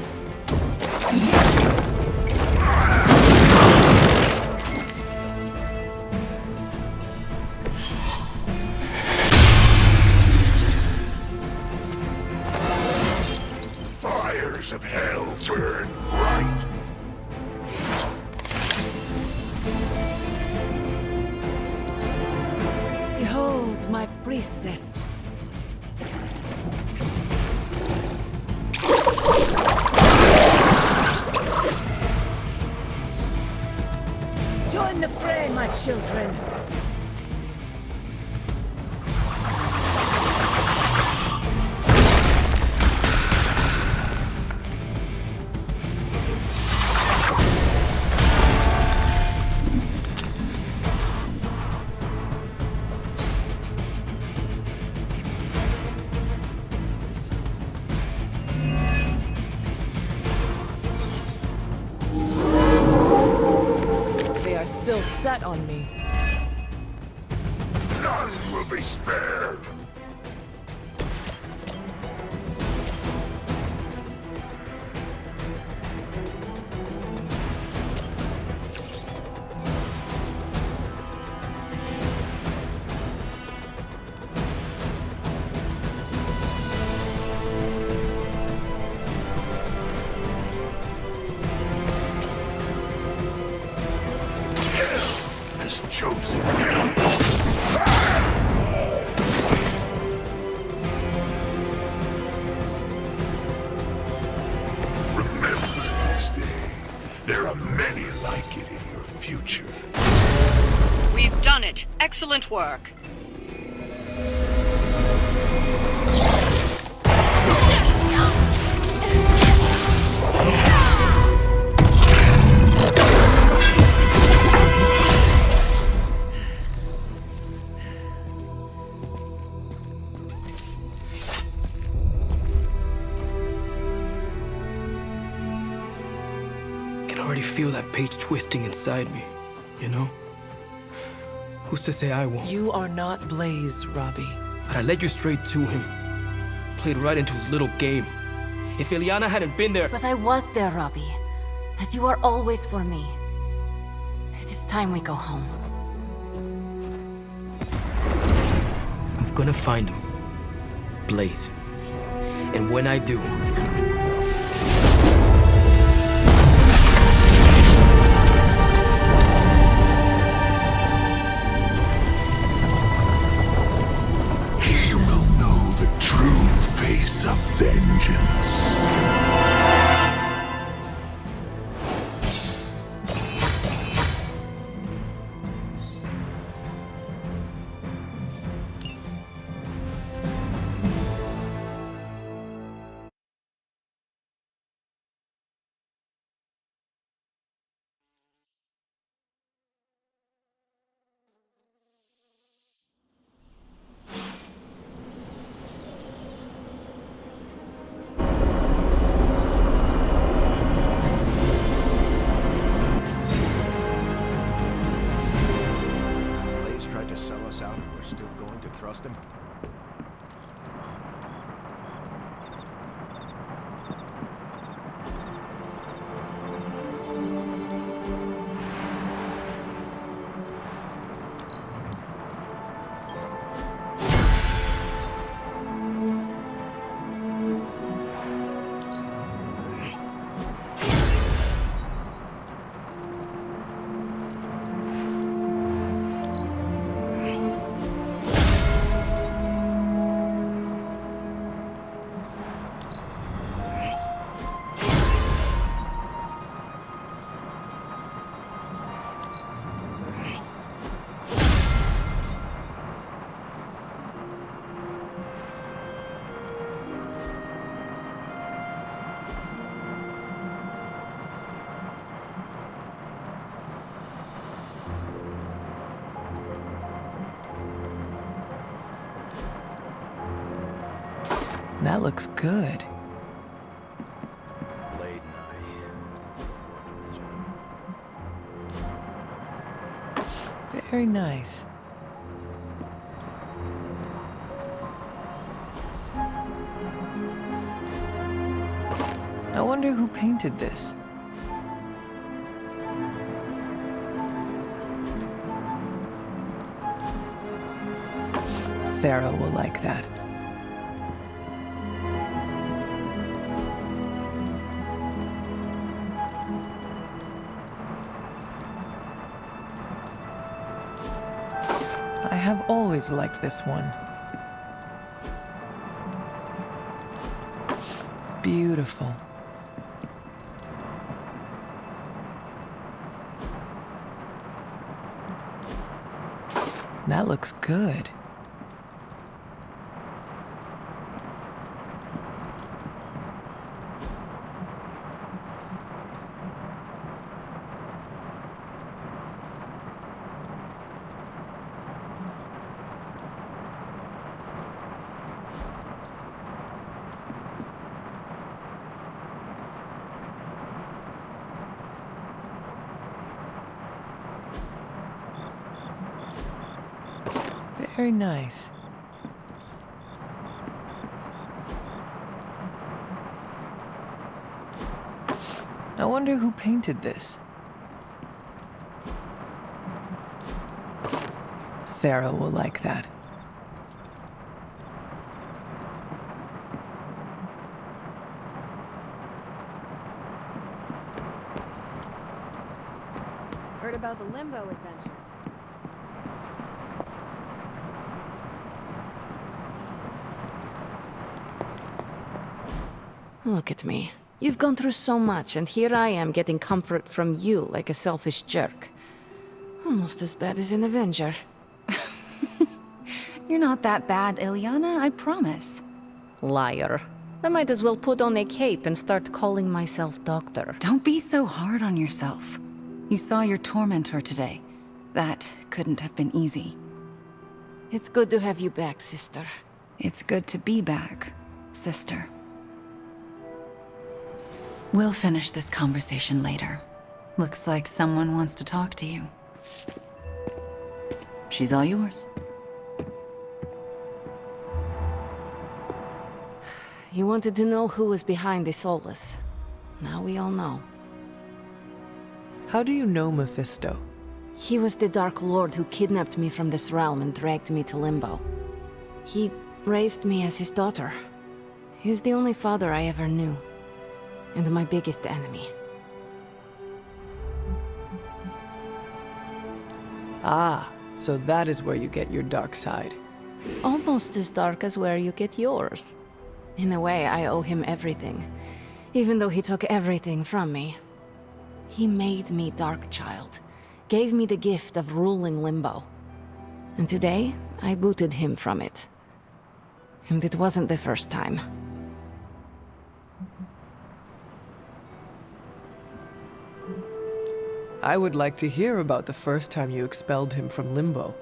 Fires of hell burn bright. Behold my priestess. Join the fray, my children. still set on me. None will be spared! Has chosen him. Remember this day. There are many like it in your future. We've done it. Excellent work. I can already feel that page twisting inside me, you know? Who's to say I won't? You are not Blaze, Robbie. But I led you straight to him. Played right into his little game. If Ileana hadn't been there... But I was there, Robbie. As you are always for me. It is time we go home. I'm gonna find him. Blaze. And when I do... He will know the true face of vengeance. Blaze tried to sell us out and we're still going to trust him? That looks good. Blade and Very nice. I wonder who painted this. Sarah will like that. I have always liked this one. Beautiful. That looks good. Very nice. I wonder who painted this. Sarah will like that. Heard about the Limbo adventure. Look at me. You've gone through so much, and here I am getting comfort from you like a selfish jerk. Almost as bad as an Avenger. You're not that bad, Ilyana, I promise. Liar. I might as well put on a cape and start calling myself Doctor. Don't be so hard on yourself. You saw your tormentor today. That couldn't have been easy. It's good to have you back, sister. It's good to be back, sister. We'll finish this conversation later. Looks like someone wants to talk to you. She's all yours. You wanted to know who was behind the Solus. Now we all know. How do you know Mephisto? He was the Dark Lord who kidnapped me from this realm and dragged me to Limbo. He raised me as his daughter. He's the only father I ever knew. And my biggest enemy. Ah, so that is where you get your dark side. Almost as dark as where you get yours. In a way, I owe him everything, even though he took everything from me. He made me Darkchild, gave me the gift of ruling Limbo. And today, I booted him from it. And it wasn't the first time. I would like to hear about the first time you expelled him from Limbo.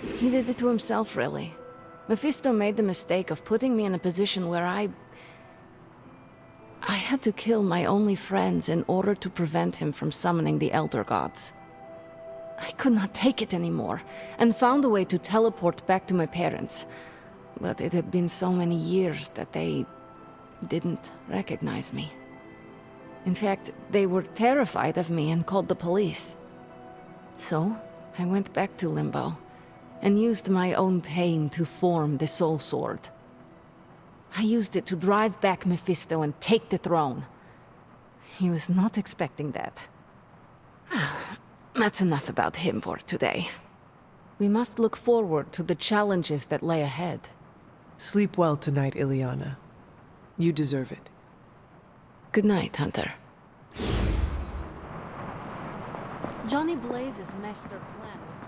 He did it to himself, really. Mephisto made the mistake of putting me in a position where I had to kill my only friends in order to prevent him from summoning the Elder Gods. I could not take it anymore, and found a way to teleport back to my parents. But it had been so many years that they didn't recognize me. In fact, they were terrified of me and called the police. So, I went back to Limbo, and used my own pain to form the Soul Sword. I used it to drive back Mephisto and take the throne. He was not expecting that. That's enough about him for today. We must look forward to the challenges that lay ahead. Sleep well tonight, Ilyana. You deserve it. Good night, Hunter. Johnny Blaze's master plan was to...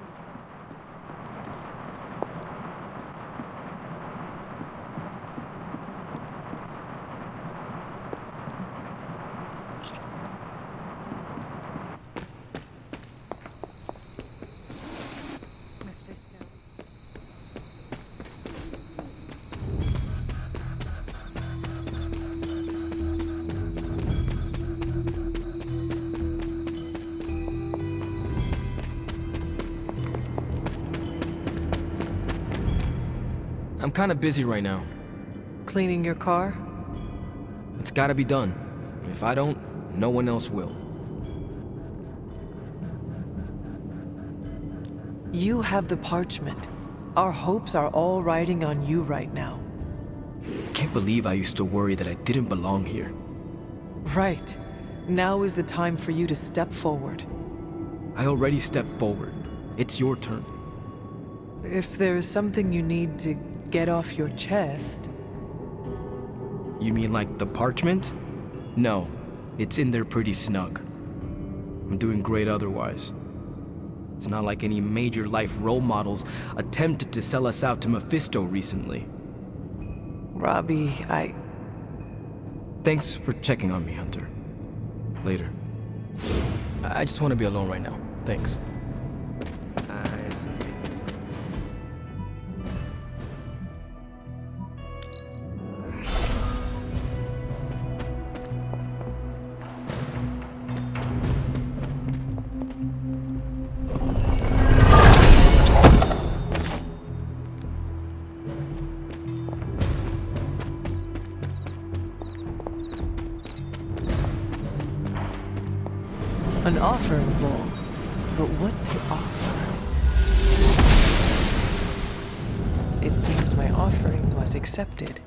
I'm kinda busy right now. Cleaning your car? It's gotta be done. If I don't, no one else will. You have the parchment. Our hopes are all riding on you right now. I can't believe I used to worry that I didn't belong here. Right. Now is the time for you to step forward. I already stepped forward. It's your turn. If there is something you need to get off your chest... You mean like the parchment? No, it's in there pretty snug. I'm doing great otherwise. It's not like any major life role models attempted to sell us out to Mephisto recently. Robbie, Thanks for checking on me, Hunter. Later. I just want to be alone right now. Thanks. An offering ball. But what to offer? It seems my offering was accepted.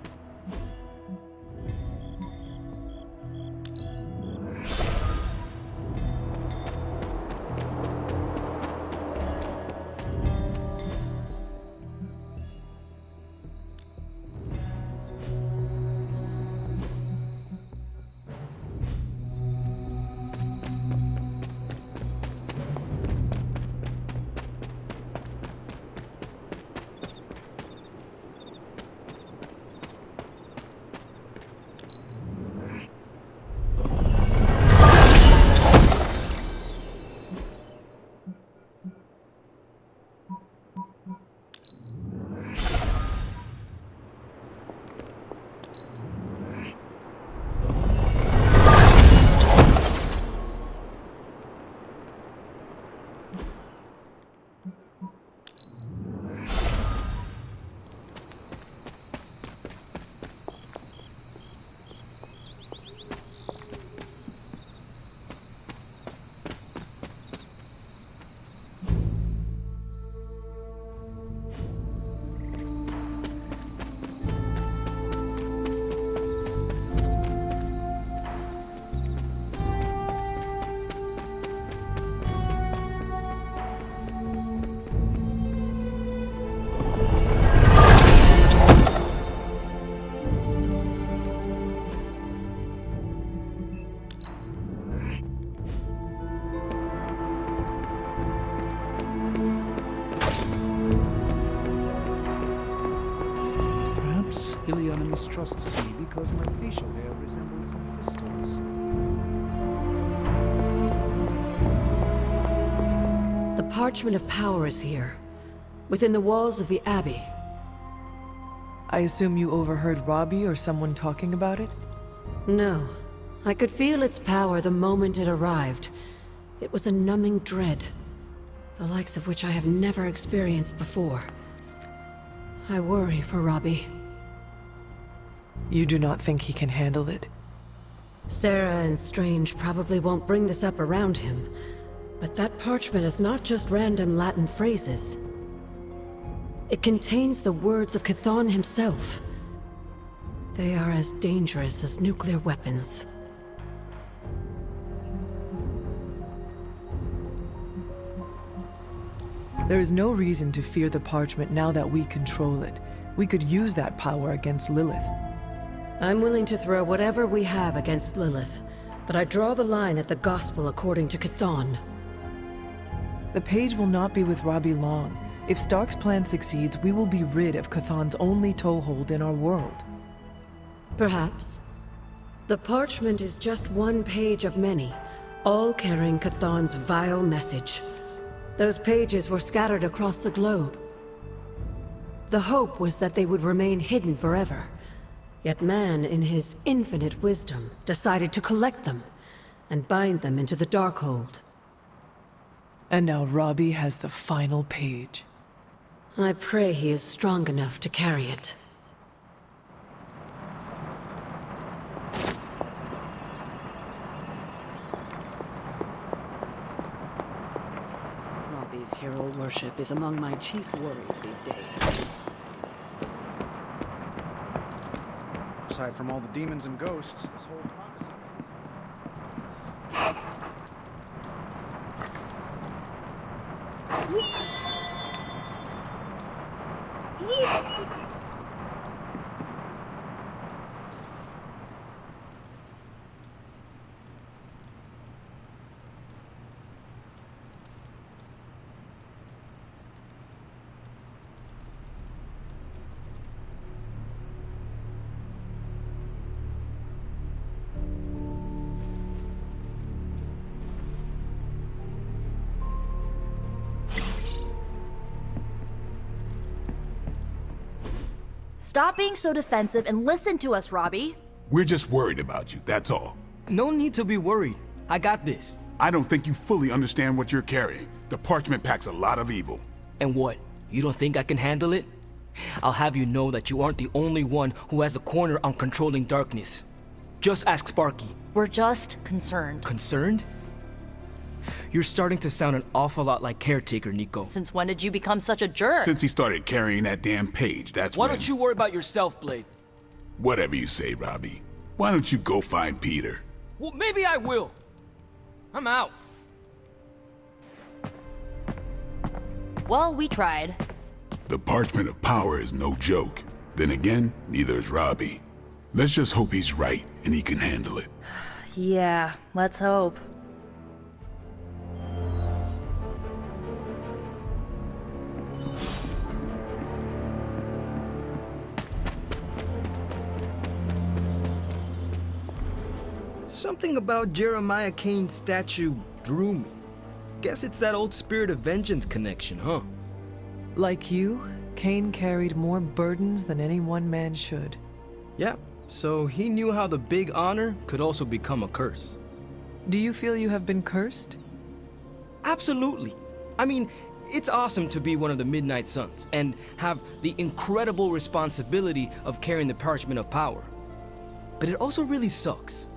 Ileana mistrusts me because my facial hair resembles Mephisto's. The Parchment of Power is here, within the walls of the Abbey. I assume you overheard Robbie or someone talking about it? No. I could feel its power the moment it arrived. It was a numbing dread, the likes of which I have never experienced before. I worry for Robbie. You do not think he can handle it? Sarah and Strange probably won't bring this up around him, but that parchment is not just random Latin phrases. It contains the words of Chthon himself. They are as dangerous as nuclear weapons. There is no reason to fear the parchment now that we control it. We could use that power against Lilith. I'm willing to throw whatever we have against Lilith, but I draw the line at the gospel according to Chthon. The page will not be with Robbie long. If Stark's plan succeeds, we will be rid of Chthon's only toehold in our world. Perhaps. The parchment is just one page of many, all carrying Chthon's vile message. Those pages were scattered across the globe. The hope was that they would remain hidden forever. Yet man, in his infinite wisdom, decided to collect them and bind them into the Darkhold. And now Robbie has the final page. I pray he is strong enough to carry it. Robbie's hero worship is among my chief worries these days. Aside from all the demons and ghosts, this whole Stop being so defensive and listen to us, Robbie. We're just worried about you, that's all. No need to be worried. I got this. I don't think you fully understand what you're carrying. The parchment packs a lot of evil. And what? You don't think I can handle it? I'll have you know that you aren't the only one who has a corner on controlling darkness. Just ask Sparky. We're just concerned. Concerned? You're starting to sound an awful lot like Caretaker, Nico. Since when did you become such a jerk? Since he started carrying that damn page, that's Why when... don't you worry about yourself, Blade? Whatever you say, Robbie. Why don't you go find Peter? Well, maybe I will. I'm out. Well, we tried. The Parchment of Power is no joke. Then again, neither is Robbie. Let's just hope he's right and he can handle it. Yeah, let's hope. Something about Jeremiah Kane's statue drew me. Guess it's that old Spirit of Vengeance connection, huh? Like you, Kane carried more burdens than any one man should. Yeah, so he knew how the big honor could also become a curse. Do you feel you have been cursed? Absolutely. I mean, it's awesome to be one of the Midnight Suns and have the incredible responsibility of carrying the Parchment of Power. But it also really sucks.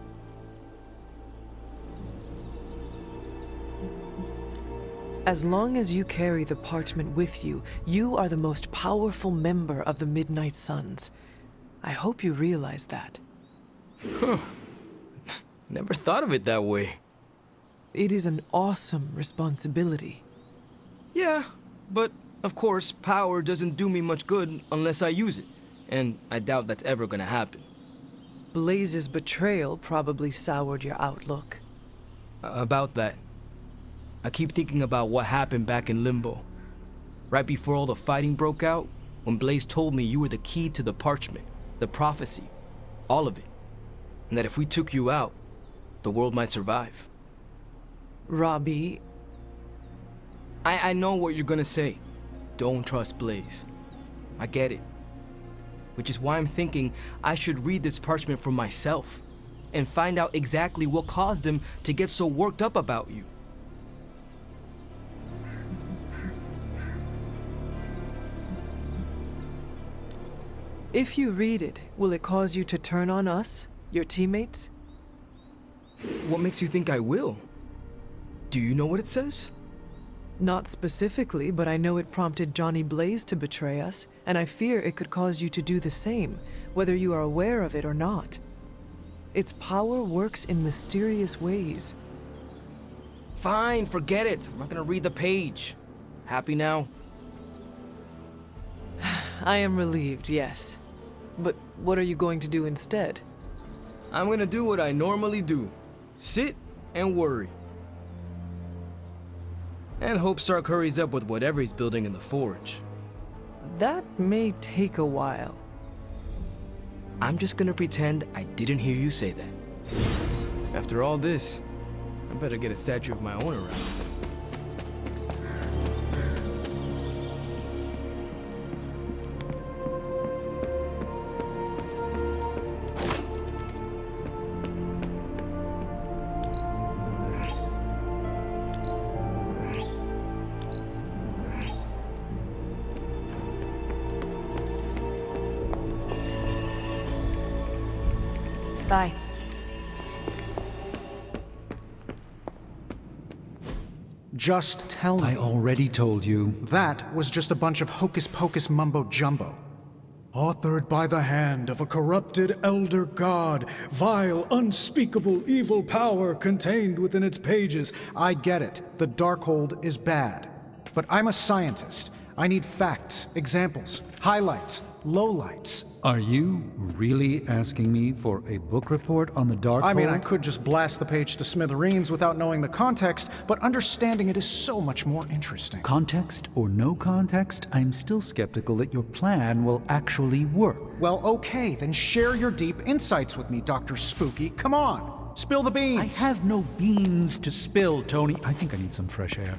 As long as you carry the parchment with you, you are the most powerful member of the Midnight Suns. I hope you realize that. Huh. Never thought of it that way. It is an awesome responsibility. Yeah, but of course, power doesn't do me much good unless I use it. And I doubt that's ever gonna happen. Blaze's betrayal probably soured your outlook. About that. I keep thinking about what happened back in Limbo. Right before all the fighting broke out, when Blaze told me you were the key to the parchment, the prophecy, all of it. And that if we took you out, the world might survive. Robbie... I know what you're gonna say. Don't trust Blaze. I get it. Which is why I'm thinking I should read this parchment for myself and find out exactly what caused him to get so worked up about you. If you read it, will it cause you to turn on us, your teammates? What makes you think I will? Do you know what it says? Not specifically, but I know it prompted Johnny Blaze to betray us, and I fear it could cause you to do the same, whether you are aware of it or not. Its power works in mysterious ways. Fine, forget it. I'm not gonna read the page. Happy now? I am relieved, yes. But what are you going to do instead? I'm gonna do what I normally do. Sit and worry. And hope Stark hurries up with whatever he's building in the forge. That may take a while. I'm just gonna pretend I didn't hear you say that. After all this, I better get a statue of my own around. Bye. Just tell me. I already told you. That was just a bunch of hocus-pocus mumbo-jumbo. Authored by the hand of a corrupted elder god, vile, unspeakable evil power contained within its pages. I get it. The Darkhold is bad. But I'm a scientist. I need facts, examples, highlights, lowlights. Are you really asking me for a book report on the Darkhold? I mean, I could just blast the page to smithereens without knowing the context, but understanding it is so much more interesting. Context or no context, I'm still skeptical that your plan will actually work. Well, okay, then share your deep insights with me, Dr. Spooky. Come on, spill the beans. I have no beans to spill, Tony. I think I need some fresh air.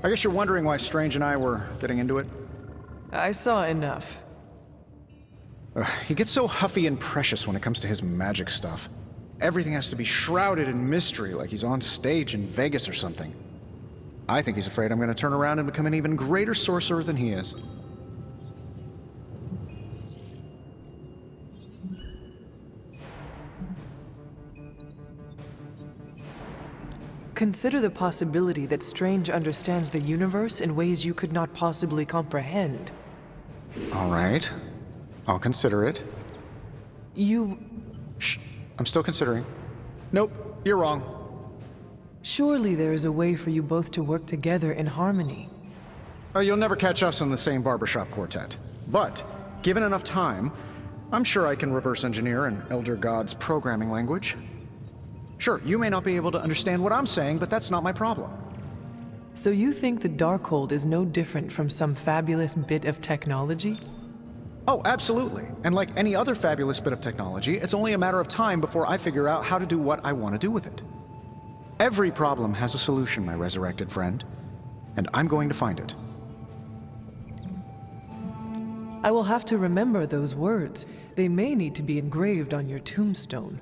I guess you're wondering why Strange and I were getting into it? I saw enough. He gets so huffy and precious when it comes to his magic stuff. Everything has to be shrouded in mystery, like he's on stage in Vegas or something. I think he's afraid I'm going to turn around and become an even greater sorcerer than he is. Consider the possibility that Strange understands the universe in ways you could not possibly comprehend. All right. I'll consider it. Shh. I'm still considering. Nope, you're wrong. Surely there is a way for you both to work together in harmony. Oh, you'll never catch us in the same barbershop quartet. But, given enough time, I'm sure I can reverse engineer an Elder God's programming language. Sure, you may not be able to understand what I'm saying, but that's not my problem. So you think the Darkhold is no different from some fabulous bit of technology? Oh, absolutely. And like any other fabulous bit of technology, it's only a matter of time before I figure out how to do what I want to do with it. Every problem has a solution, my resurrected friend. And I'm going to find it. I will have to remember those words. They may need to be engraved on your tombstone.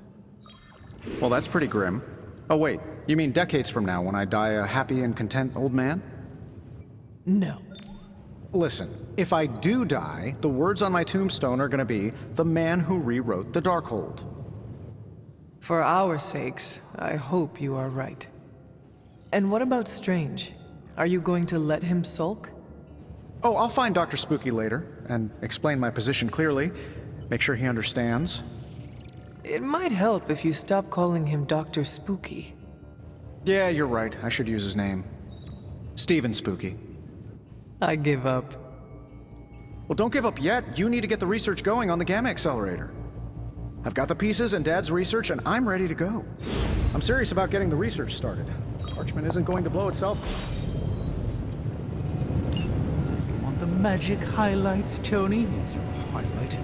Well, that's pretty grim. Oh wait, you mean decades from now when I die a happy and content old man? No. Listen, if I do die, the words on my tombstone are gonna be, "The man who rewrote the Darkhold." For our sakes, I hope you are right. And what about Strange? Are you going to let him sulk? Oh, I'll find Dr. Spooky later, and explain my position clearly. Make sure he understands. It might help if you stop calling him Dr. Spooky. Yeah, you're right. I should use his name. Stephen Spooky. I give up. Well, don't give up yet. You need to get the research going on the Gamma Accelerator. I've got the pieces and Dad's research, and I'm ready to go. I'm serious about getting the research started. Parchment isn't going to blow itself. You want the magic highlights, Tony? Here's your highlight.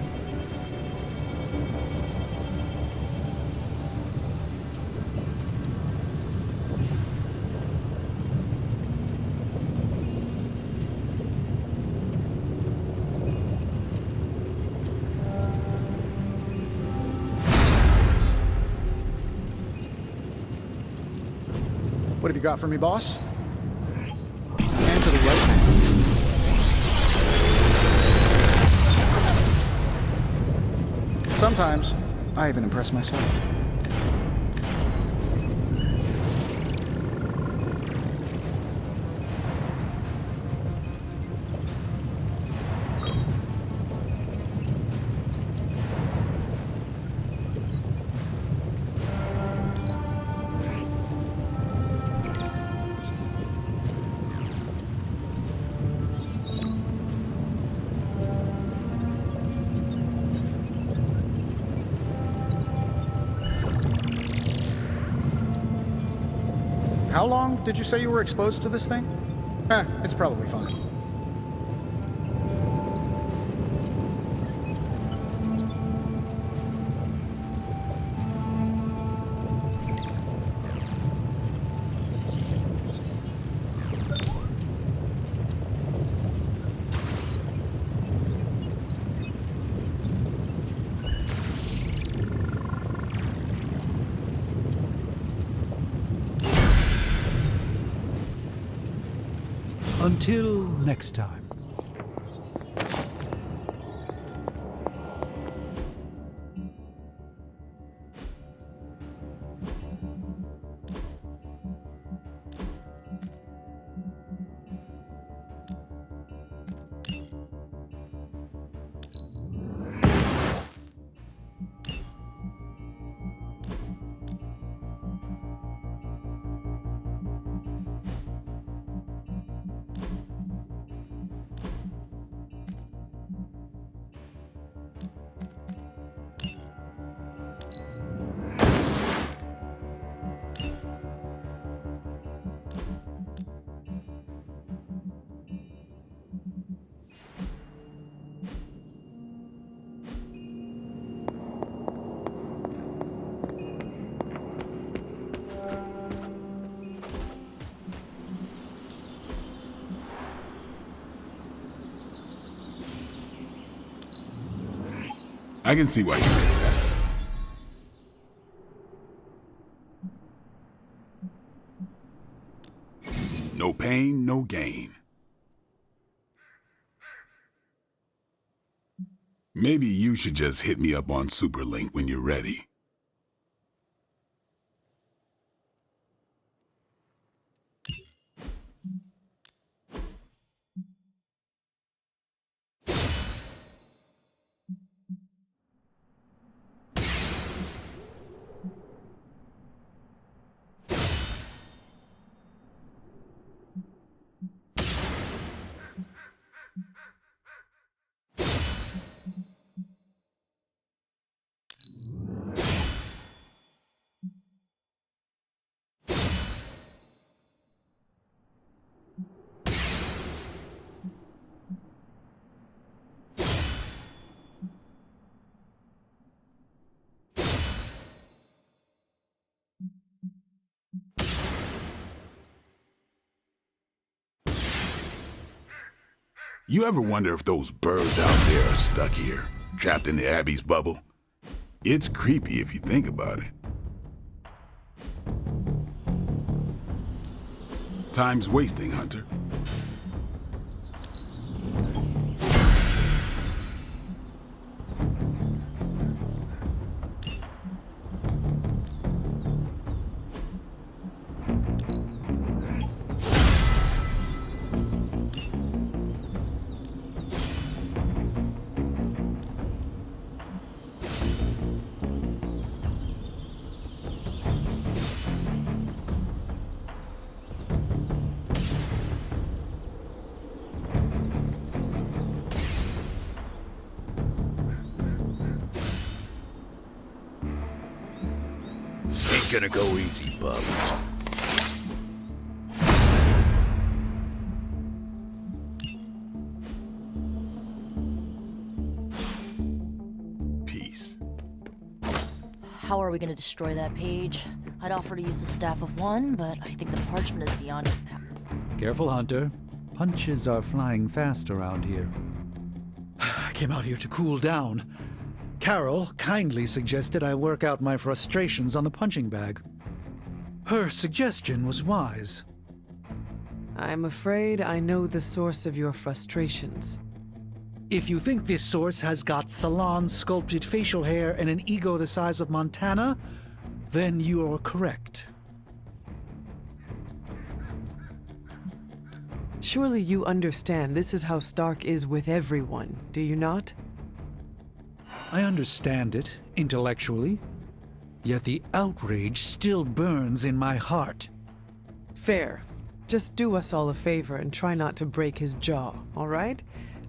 What have you got for me, boss? And to the right. Sometimes, I even impress myself. How long did you say you were exposed to this thing? It's probably fine. Until next time. I can see why you say that. No pain, no gain. Maybe you should just hit me up on Superlink when you're ready. You ever wonder if those birds out there are stuck here, trapped in the Abbey's bubble? It's creepy if you think about it. Time's wasting, Hunter. Ain't gonna go easy, bub. Peace. How are we gonna destroy that page? I'd offer to use the Staff of One, but I think the parchment is beyond its power. Careful, Hunter. Punches are flying fast around here. I came out here to cool down. Carol kindly suggested I work out my frustrations on the punching bag. Her suggestion was wise. I'm afraid I know the source of your frustrations. If you think this source has got salon-sculpted facial hair and an ego the size of Montana, then you are correct. Surely you understand this is how Stark is with everyone, do you not? I understand it, intellectually. Yet the outrage still burns in my heart. Fair. Just do us all a favor and try not to break his jaw, all right?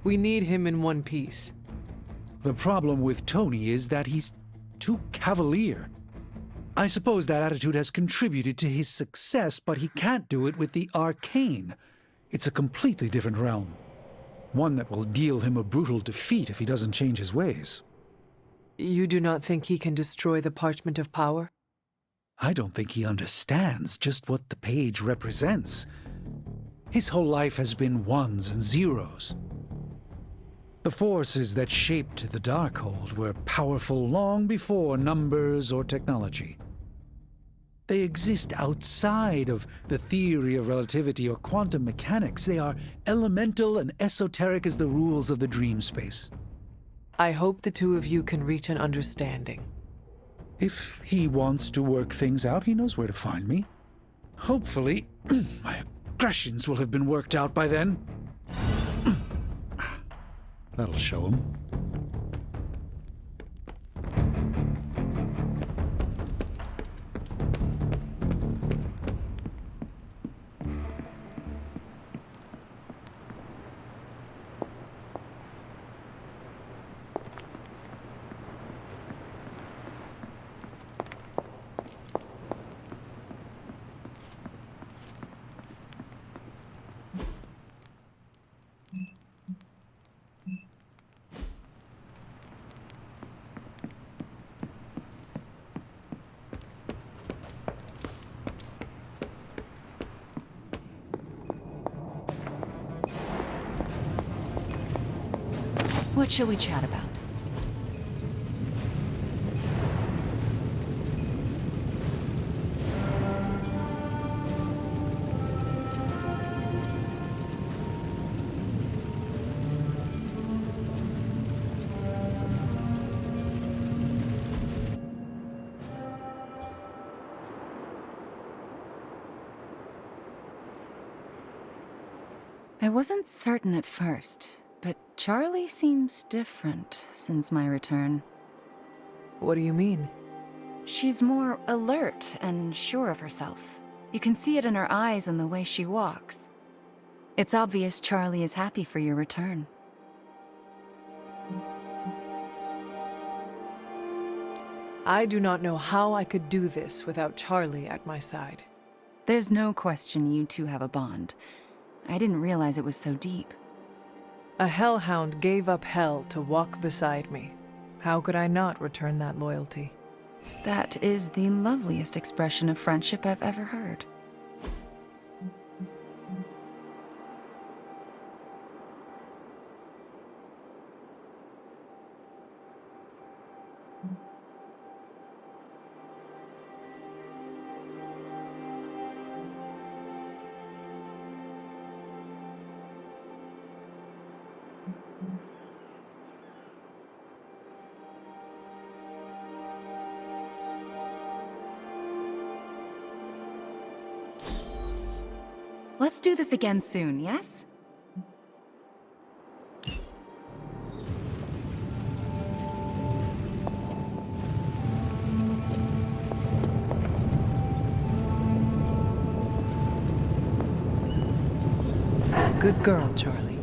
We need him in one piece. The problem with Tony is that he's too cavalier. I suppose that attitude has contributed to his success, but he can't do it with the arcane. It's a completely different realm. One that will deal him a brutal defeat if he doesn't change his ways. You do not think he can destroy the Parchment of Power? I don't think he understands just what the page represents. His whole life has been ones and zeros. The forces that shaped the Darkhold were powerful long before numbers or technology. They exist outside of the theory of relativity or quantum mechanics. They are elemental and esoteric as the rules of the dream space. I hope the two of you can reach an understanding. If he wants to work things out, he knows where to find me. Hopefully, my aggressions will have been worked out by then. That'll show him. What shall we chat about? I wasn't certain at first, but Charlie seems different since my return. What do you mean? She's more alert and sure of herself. You can see it in her eyes and the way she walks. It's obvious Charlie is happy for your return. I do not know how I could do this without Charlie at my side. There's no question you two have a bond. I didn't realize it was so deep. A hellhound gave up hell to walk beside me. How could I not return that loyalty? That is the loveliest expression of friendship I've ever heard. Let's do this again soon, yes? Good girl, Charlie.